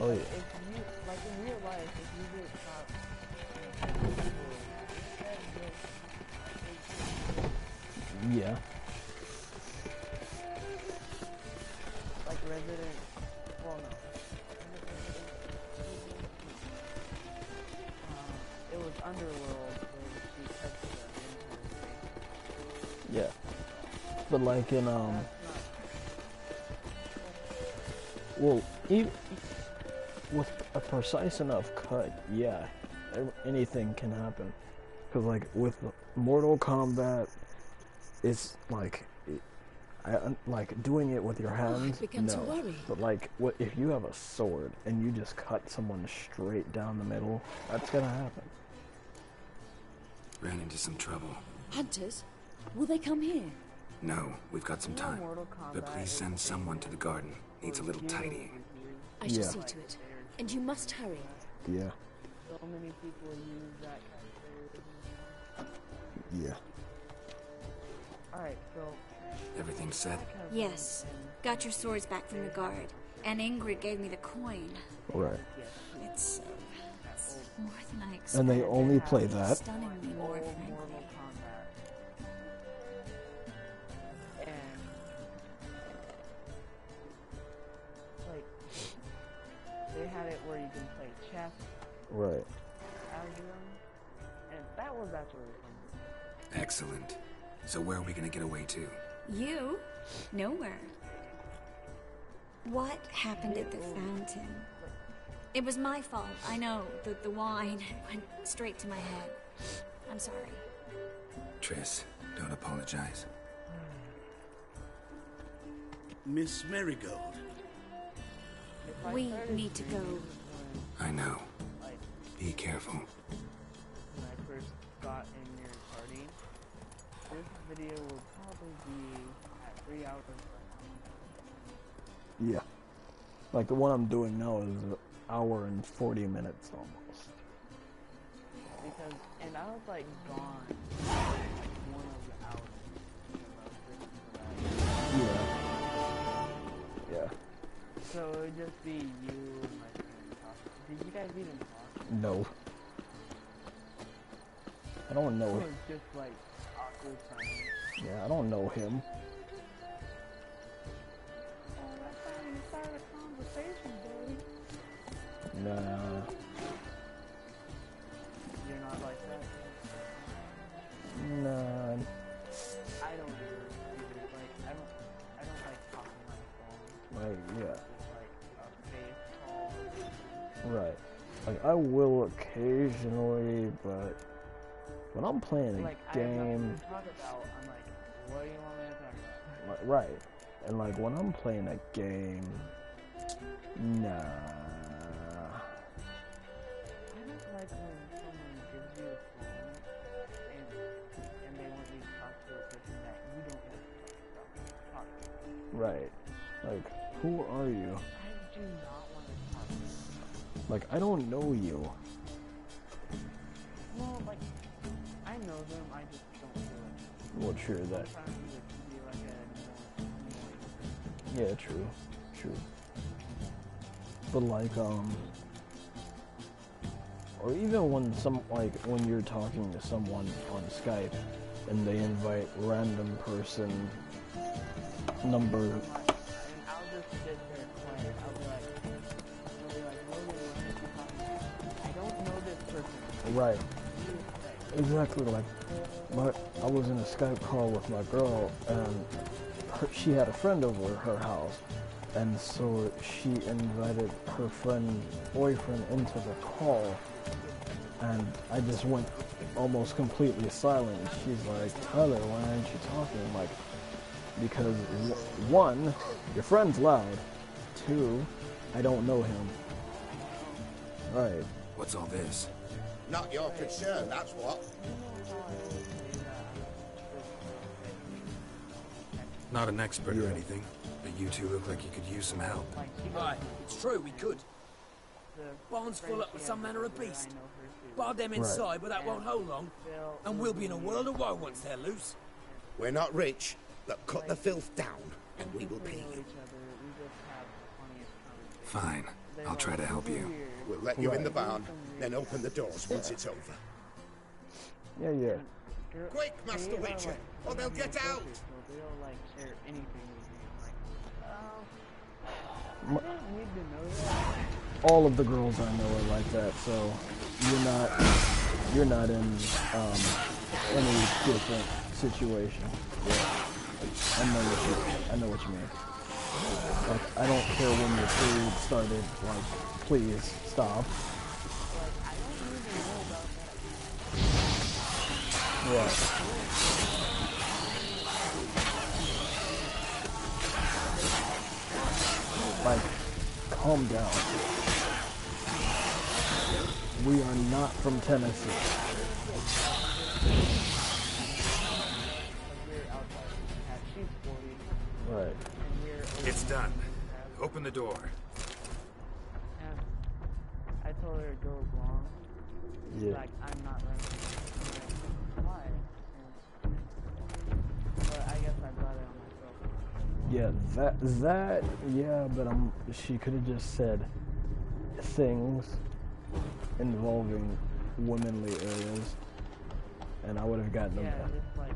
Oh yeah. If you, like in real life, if you get caught, yeah. Like Resident, well no. It was Underworld where she touched the Yeah. But like in well, even with a precise enough cut, yeah, anything can happen. Cause like with Mortal Kombat, it's like, like doing it with your hands, no. But like, what if you have a sword and you just cut someone straight down the middle? That's gonna happen. Ran into some trouble. Hunters? Will they come here? No, we've got some time. But please send someone to the garden. Needs a little tidying. I shall see to it. And you must hurry. Yeah. So many people use that kind of Yeah. Alright, so... Everything set? Yes. Got your swords back from the guard. And Ingrid gave me the coin. Right. It's more than I expected. And they only play that. Stunningly more, frankly. They had it where you can play chess. Right. And that was actually fun. Excellent. So where are we gonna get away to? You? Nowhere. What happened at the fountain? It was my fault, I know. The wine went straight to my head. I'm sorry. Triss, don't apologize. Miss Marigold. We need to go. I know. Be careful. When I first got in your party, this video will probably be at 3 hours right now. Yeah. Like the one I'm doing now is an hour and 40 minutes almost. Because, and I was like gone like one of the hours. Yeah. Yeah. So it would just be you and my friend talking. Did you guys even talk? No. I don't know. It was just like awkward silence. Yeah, I don't know him. Oh, that's how you start a conversation, buddy. Nah. You're not like that? Nah. I don't either. Like, I don't like talking on the phone. Like, yeah. Like a face call. Right. Like, I will occasionally, but when I'm playing a like, game... I have nothing to talk about. I'm like, what do you want me to talk about? Right. And like, when I'm playing a game... Nah. I don't like when someone gives you a phone and they want you to talk to a person that you don't want to talk to. Right. Like, who are you? I do not want to talk to you. Like, I don't know you. Well, like, I know them, I just don't feel it. Well, sure, that. Sometimes it can be like Yeah, true. But like, or even when when you're talking to someone on Skype and they invite random person number. And I'll just sit there quiet. I'll be like, I don't know this person. Right. Exactly. Like, I was in a Skype call with my girl, and she had a friend over at her house, and so she invited her friend's boyfriend into the call, and I just went almost completely silent. She's like, Tyler, why aren't you talking? I'm like, because one, your friend's loud. Two, I don't know him. Right. What's all this? Not your concern, that's what. Not an expert or anything, but you two look like you could use some help. Aye, it's true, we could. Barn's full up with some manner of beast. Bar them inside, but that won't hold long. And we'll be in a world of woe once they're loose. We're not rich. Look, cut the filth down, and we will pay you. Fine. I'll try to help you. We'll let you in the barn, then open the doors once it's over. Yeah. Quick, Master Witcher, or they'll get out! They'll like share anything with me. I'm like, I didn't need to know that. All of the girls I know are like that, so you're not in any different situation. Yeah. I know what you mean. Like, I don't care when your period started, like, please stop. Yeah. Like, calm down. We are not from Tennessee. Right. It's done. Open the door. And I told her to go along. Yeah. Like, I'm not running. Why? But I guess I brought it on myself. Yeah, yeah, but she could have just said things involving womanly areas, and I would have gotten them. Yeah, just like,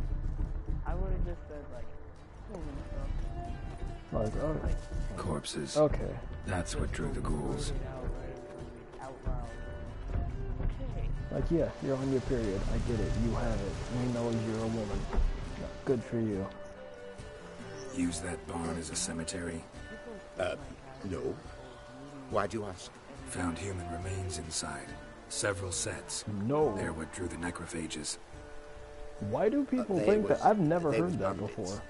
I would have just said, like, woman stuff. Like, oh. Corpses. Okay. That's what drew the ghouls. Like, yeah, you're on your period. I get it. You have it. We know you're a woman. Good for you. Use that barn as a cemetery? No. Why'd you ask? Found human remains inside. Several sets. No. They're what drew the necrophages. Why do people think that? I've never heard that before.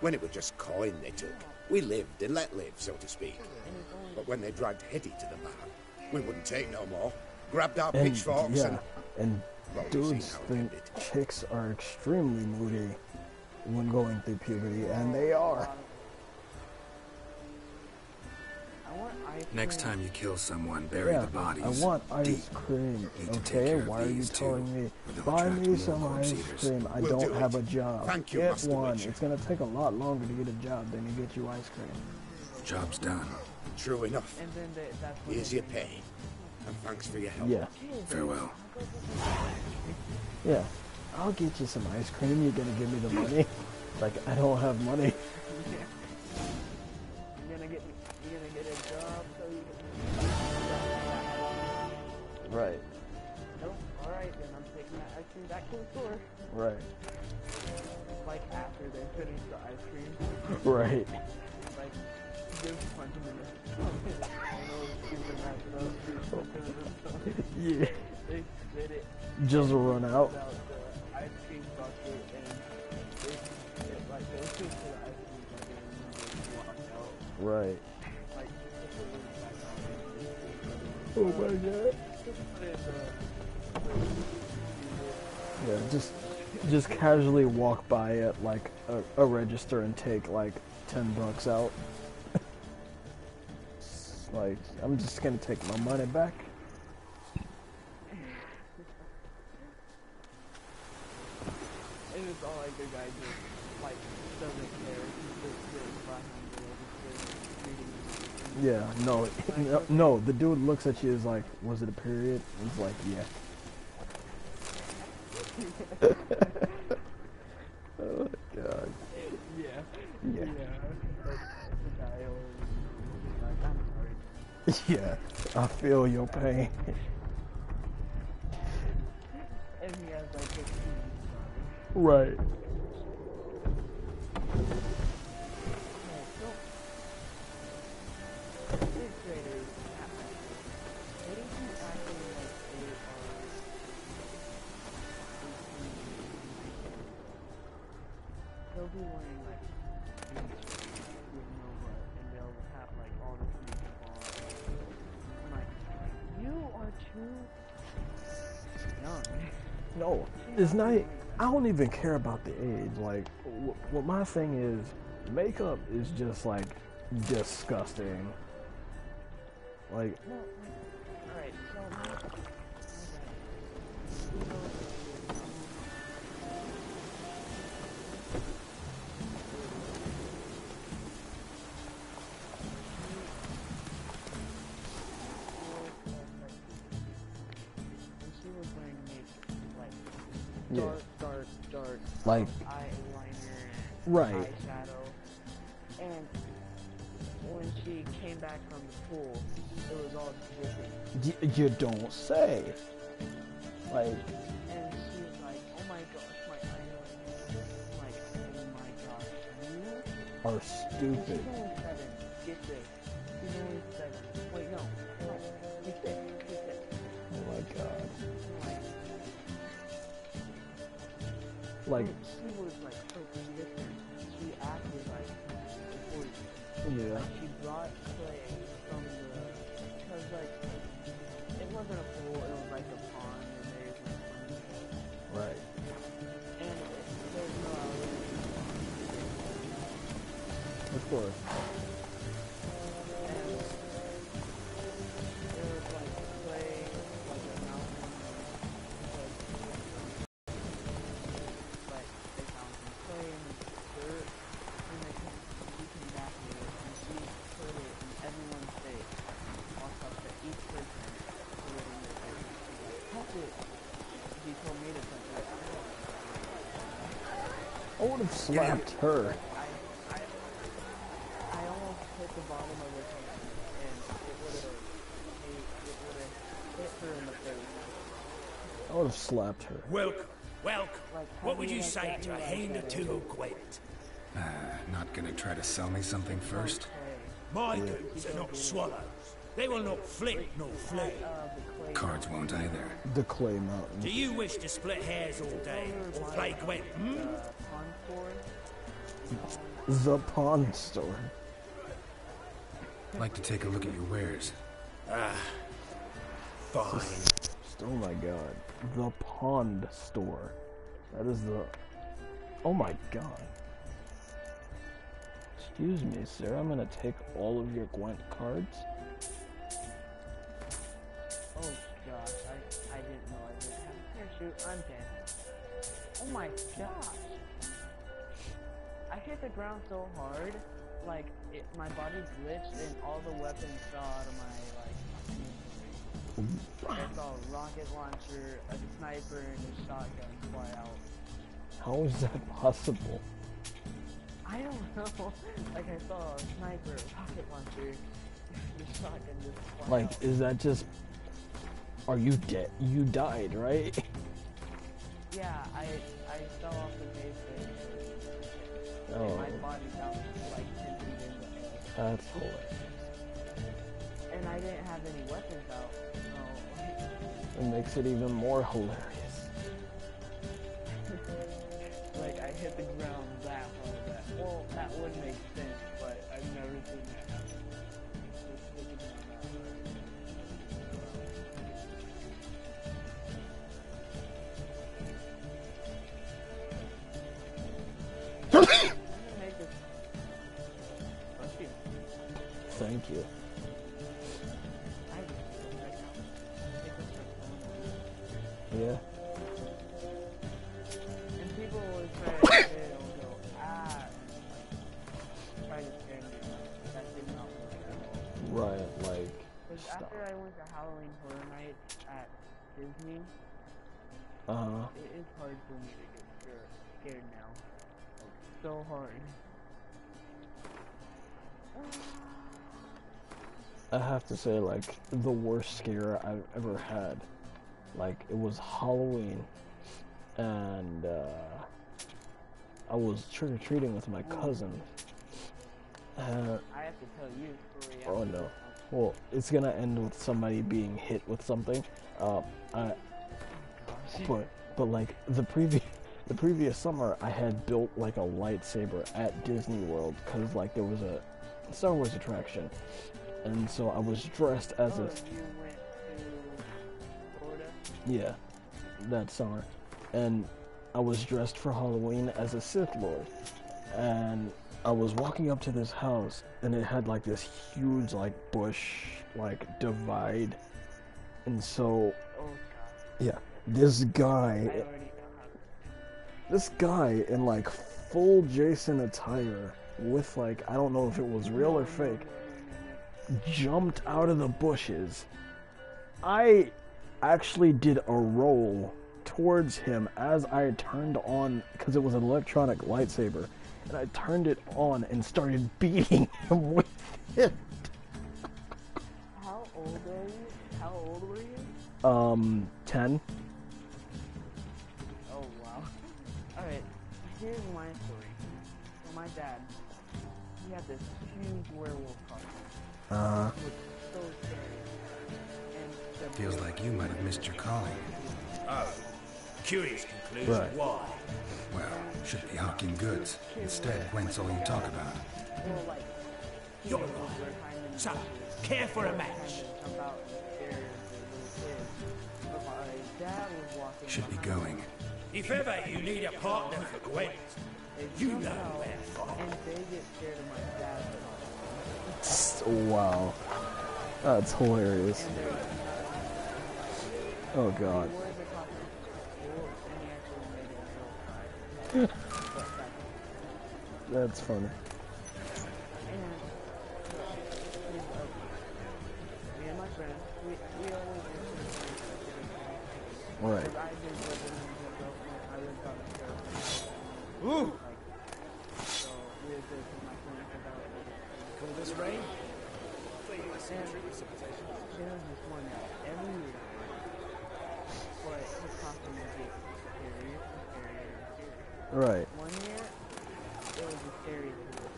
When it was just coin they took, we lived and let live, so to speak. But when they dragged Hetty to the barn, we wouldn't take no more. Grabbed our pitchforks and dudes think chicks are extremely moody when going through puberty, and they are. Next time you kill someone, bury the bodies. I want ice cream. Okay, why are you telling me? Buy me some ice cream. I don't have a job. Thank you, get one. It's gonna take a lot longer to get a job than to get you ice cream. Job's done. True enough. Here's your pay. And thanks for your help. Yeah. Farewell. Yeah. I'll get you some ice cream. You're gonna give me the money? Like, I don't have money. You're gonna get a job so you can... Right. Nope. Alright, then I'm taking that ice cream back to the store. Right. Like, after they finish the ice cream. Right. Like, just punch them in the... Yeah. They spit it. Just run out. The ice cream bucket and like those two to the ice cream bucket and then they walk out. Right. Like, oh my god. Yeah, just casually walk by at like a register and take like $10 out. Like, I'm just gonna take my money back. And it's all like the guy just like doesn't care. He's Yeah, no, the dude looks at you as like, was it a period? He's like, yeah. Oh god. Yeah. Yeah, I feel your pain. And he has like a right. They'll be wearing like jeans with no butt, and they'll have like all this makeup on. I'm like, you are too young. No, it's not. I don't even care about the age. Like, what my thing is, makeup is just like disgusting. Like. No, alright, so dark, like eyeliner, right. eyeshadow, and when she came back from the pool, it was all dripping. You don't say. Like. And she was like, "Oh my gosh, my eyeliner!" I'm like, "Oh my gosh, you are stupid." And she's only 7. Get this. She's only 7. Wait, no. He's 6. Oh my god. Like, Like. she was like so different. She acted like 40. Yeah. Like, she brought clay from the, because like, it wasn't a pool, it was like a pond, and there's no swimming pool. Right. And there's no outlet. Of course. And there was like clay, like a mountain, like they found some clay in the dirt, and they came back with it, and she put it in everyone's face, walked up to each person, put it in their face. Touch it. He told me to touch it. I would have slapped her. I almost hit the bottom of her head, and it would have hit her in the face. I would have slapped her. Welcome. What would you say to a hand or two of Gwent? Not gonna try to sell me something first? My goods are not swallows. They will not flit nor flee. Cards won't either. The Clay Mountain. Do you wish to split hairs all day or play Gwent, The pawn store. Like to take a look at your wares. Fine. Oh my god. The Pond Store. That is the... Oh my god. Excuse me, sir. I'm gonna take all of your Gwent cards. Oh gosh, I didn't know I didn't have a parachute. I'm dead. Oh my gosh. I hit the ground so hard, like, my body glitched and all the weapons fell out of my, like, I saw a rocket launcher, a sniper, and a shotgun fly out. How is that possible? I don't know. Like, I saw a sniper, a rocket launcher, the shotgun just fly out. Like, is that just... Are you dead? You died, right? Yeah, I fell off the base and my body bounced like 10 feet in the air. That's hilarious. And I didn't have any weapons out, so It makes it even more hilarious. like I hit the ground that hard. Well, that would make sense, but I've never seen that happen. Just hit the ground that hard. Thank you. Yeah. And people always say, they'll go, stop. After I went to Halloween Horror Nights at Disney, it is hard for me to get scared now. Like, so hard. I have to say, like, the worst scare I've ever had. Like, it was Halloween, and I was trick-or-treating with my cousin. I have to tell you a story. Oh no. Well, it's gonna end with somebody being hit with something. But like the previous summer, I had built like a lightsaber at Disney World because like there was a Star Wars attraction, and so I was dressed as a. You went to Florida? Yeah, that summer, and I was dressed for Halloween as a Sith Lord, and I was walking up to this house, and it had like this huge like bush like divide, and so yeah, this guy in like full Jason attire with like, I don't know if it was real or fake, jumped out of the bushes. I actually did a roll towards him as I turned on, because it was an electronic lightsaber, and I turned it on and started beating him with it. How old are you? How old were you? 10. Oh wow. Alright, here's my story. So my dad, he had this huge werewolf costume. It was so scary. And Feels like you might have missed your calling. Oh, curious conclusion. Right. Why? Well, should be hawking goods. Instead, Gwent's all you talk about. You're right. So, care for a match? Should be going. If ever you need a partner for Gwent, you know where to find. And they get scared of my dad. Wow. That's hilarious. Oh god. That's funny. Me and my friend, we always Right. Ooh! So we were just with my friend about Call this rain? There was this one every year, but his costume would get scarier and scarier and scarier. Right. One year, it was the scariest year.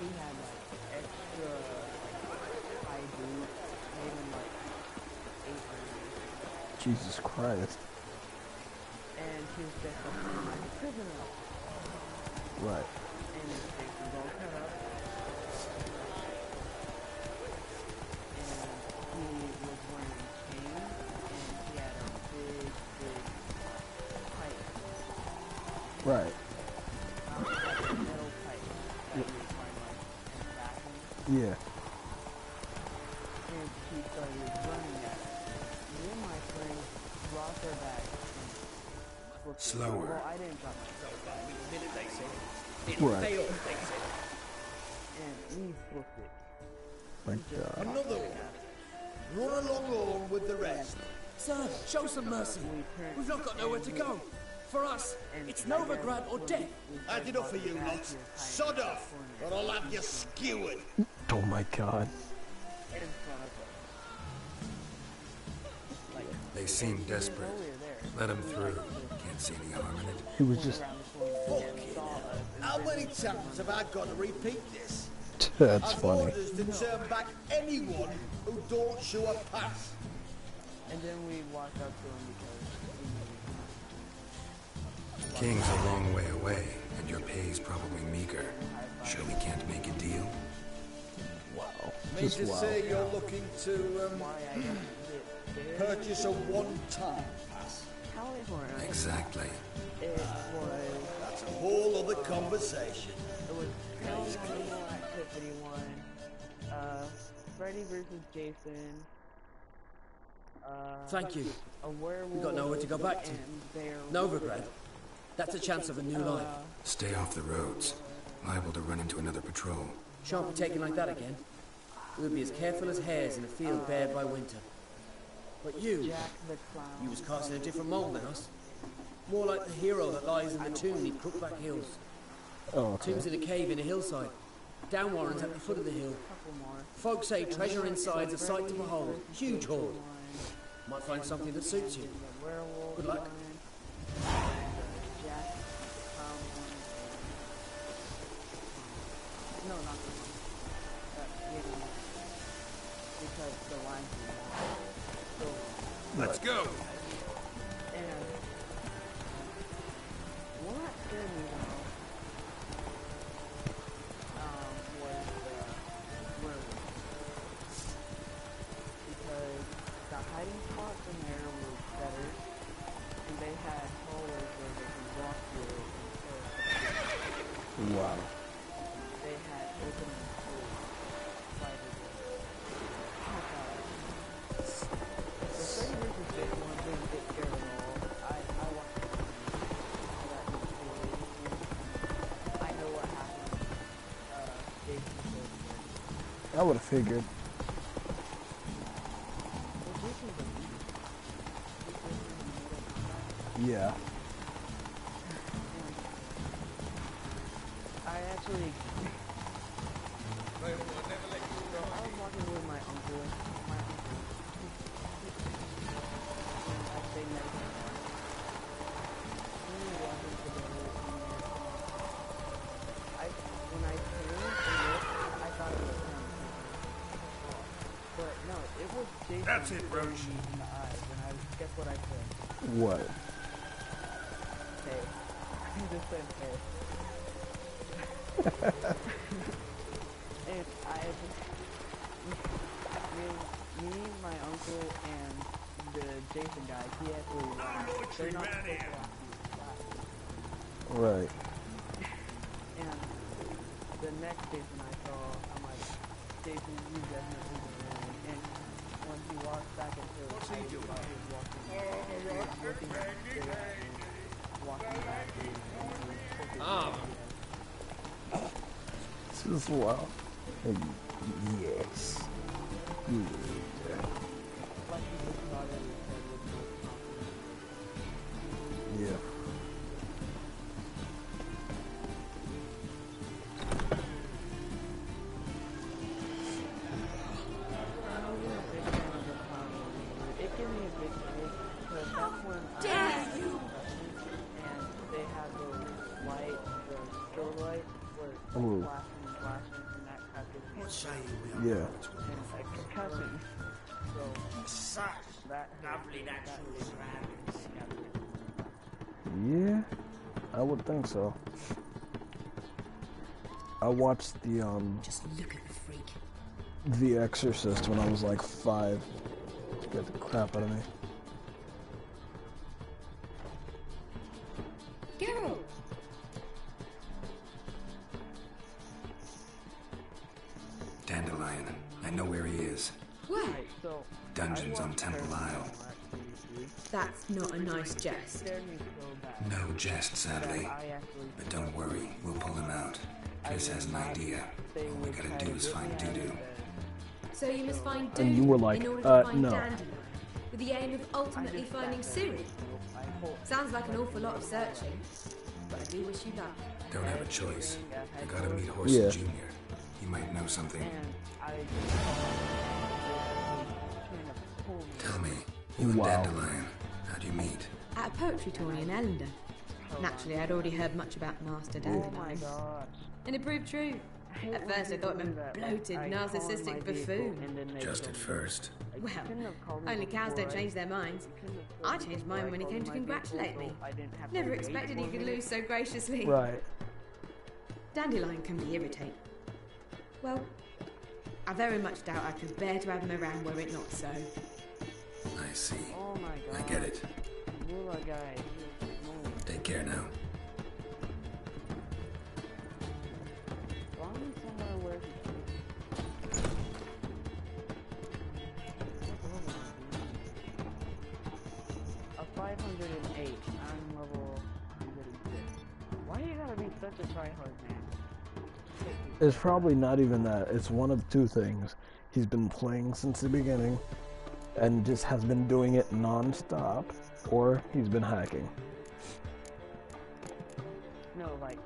He had like extra high boots, made him like 8 inches. Jesus Christ. And he was dressed up like a prisoner. Right. And his face was all cut up. And he was wearing chains, and he had a big pipe. Right. Metal pipe that you would find like in a bathroom. Yeah. And he started running at it. Me and my friend dropped our bags and flipped it. Slower. Well, I didn't drop myself back. Right. And we flipped it. My god. Another one. Run along home with the rest. Sir, show some mercy. We've not got nowhere to go. For us, it's Novigrad or death. Had enough of you lot. Sod off, or I'll have you skewered. Oh my god. In front of us. They seem desperate. Let them through. Can't see any harm in it. He was just... How many times have I got to repeat this? That's I've funny. orders to turn back anyone who don't show a pass. And then we walked up to him because King's a long way away, and your pay's probably meager. Sure we can't make a deal? Wow. Mean Just to wow. say you're looking to purchase a one-time pass? Exactly. it was... That's a whole other conversation. It was Paranormal Activity 1, Freddy vs. Jason, Thank you. a werewolf... We've got nowhere to go back to. Novigrad. That's a chance of a new life. Stay off the roads. Liable to run into another patrol. Shan't be taken like that again. we'll be as careful as hares in a field bared by winter. But you was cast in a different mould than us. More like the hero that lies in the tomb near Crookback Hills. Oh, okay. Tomb's in a cave in a hillside. Down Warren's at the foot of the hill. Folks say treasure inside's a sight to behold. Huge hoard. Might find something that suits you. Good luck. No, not the one. Because the line's so, let's go. And what scared me though was the werewolves. Because the hiding spots in there were better, and they had hallways where they could walk through and Wow. they had openings to spider doors. The thing is that one didn't get scared at all. I watched the I know what happened. Jason showed me. I would have figured. Yeah. I actually... I was walking with my uncle. I stayed next to him. We were walking together. When I turned and looked, I thought it was him. But no, it was Jason. That's it, Roach. In the eyes, and guess what I said? What? Hey. I just said hey. And me, my uncle, and the Jason guy, he actually they're not supposed to Right. And the next Jason I saw, I'm like, Jason, you definitely the man. And when he walks back into his house, he was walking back This is wow. Yes. Yeah. Yeah. It gave me a big break because that's when and they had those lights, the strobe light, where it's like Ooh. flashing and flashing, and that kind of gives me What say Yeah. and like concussion. So Such that lovely natural surroundings. Yeah, I would think so. I watched the Just look at the freak. The Exorcist when I was like 5. Scared the crap out of me. Geralt! Dandelion. I know where he is. Where? So Dungeons on Temple Isle. That's not a nice jest. No jest, sadly. But don't worry, we'll pull him out. Chris has an idea. All we gotta do is find Dudu. So you must find And you Dudu were like, in order to find no. Dandelion, with the aim of ultimately finding Ciri. Sounds like an awful lot of searching, but I do wish you luck. Don't have a choice. I gotta meet Horsey Yeah. Jr. He might know something. Tell me, you and Wow. Dandelion, how'd you meet? At a poetry tourney in Ellender. Naturally, I'd already heard much about Master Dandelion. And it proved true. At first, I thought him a bloated, narcissistic buffoon. Just at first. Well, only cows don't change their minds. I changed mine when he came to congratulate me. Never expected he could lose so graciously. Right. Dandelion can be irritating. Well, I very much doubt I could bear to have him around were it not so. I see. Oh my god. I get it. Mula guy. Take care now. Wrong somewhere where he a 508. I'm level 106. Why you gotta be such a tryhard, man? It's probably not even that. It's one of two things. he's been playing since the beginning and just has been doing it non-stop, or he's been hacking. No, like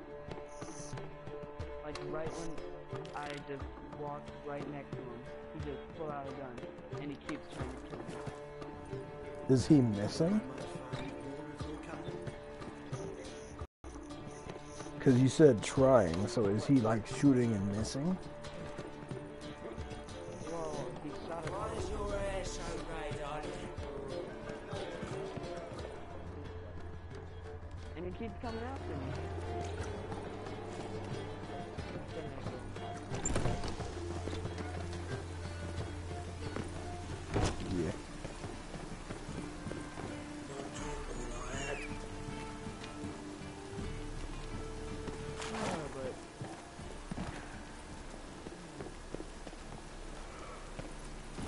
right when I just walked right next to him, he just pulled out a gun, and he keeps trying to kill me. Is he missing? Because you said trying, so is he like shooting and missing? Well, he shot Why is your hair so red, darling? and he keeps coming after me. Yeah.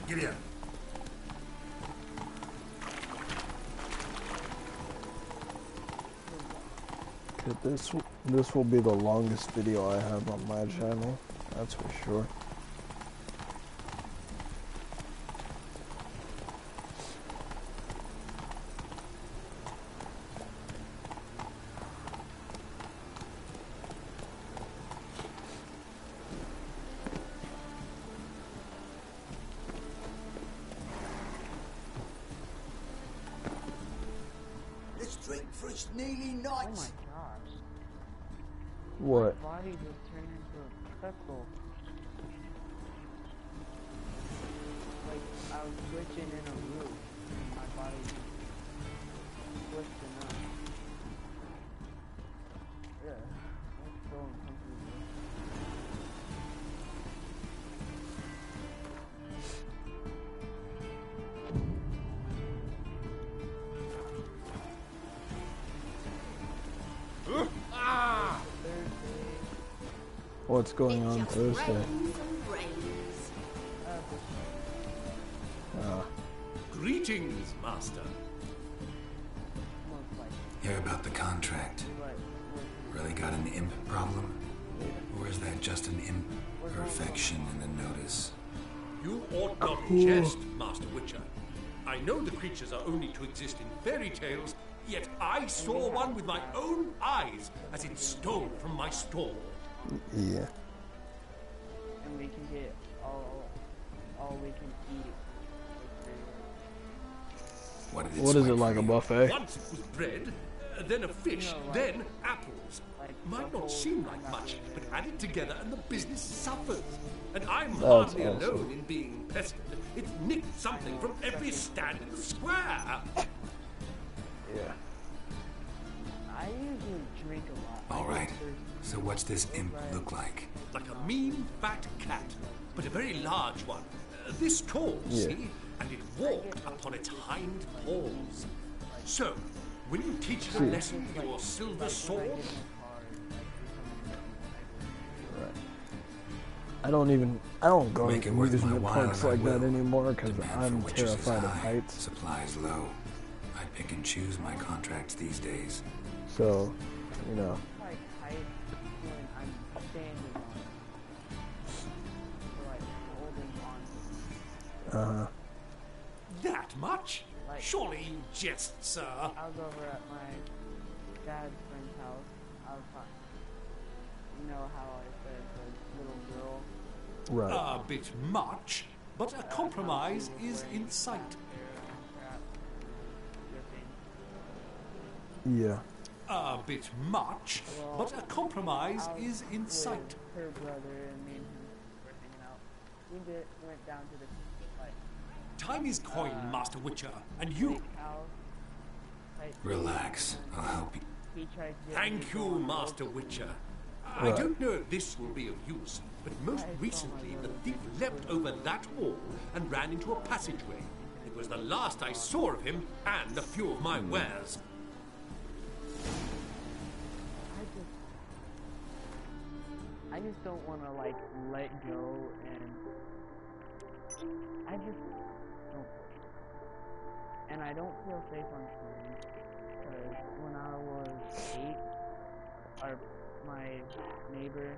Get in. This will be the longest video I have on my channel, that's for sure. Let's drink for its nearly night. Oh my gosh. What? My body just turned into a pretzel. Like, I was glitching in a loop, and my body just twisted up. Yeah, that's so uncomfortable. What's going on Thursday? Greetings, Master. Hear about the contract. Really got an imp problem? Or is that just an imperfection in the notice? You ought not jest, Master Witcher. I know the creatures are only to exist in fairy tales, yet I saw one with my own eyes as it stole from my stall. Yeah. And we can get all we can eat. What is it, like a buffet? Once it was bread, then a fish, then apples. Might not seem like much, but add it together and the business suffers. And I'm hardly alone in being pestered. It's nicked something from every stand in the square. Yeah. I usually drink a lot. Alright, so what's this imp look like? Like a mean, fat cat, but a very large one. This tall, see? And it walked upon its hind paws. So, will you teach it a lesson with your silver sword? I don't go Make to it worth my amusement while, parks I like that will. anymore because Demand I'm for witches is terrified of high, heights. Supplies low. I pick and choose my contracts these days. So, you know. Like height when I'm standing on it. Or like holding on to it. That much? Surely you jest, sir. I was over at my dad's friend's house. I was talking. You know how I said the little girl? Right. A bit much, but a compromise is in sight. Yeah. A bit much, but a compromise is in sight. Her brother and me and him were hanging out. We went down to the like. Time is coin, Master Witcher, and you. Relax, I'll help you. Thank you, Master Witcher. I don't know if this will be of use, but most recently the thief leapt over that wall and ran into a passageway. It was the last I saw of him and a few of my wares. I just don't want to like let go, and I just don't. And I don't feel safe on streams because when I was 8, my neighbor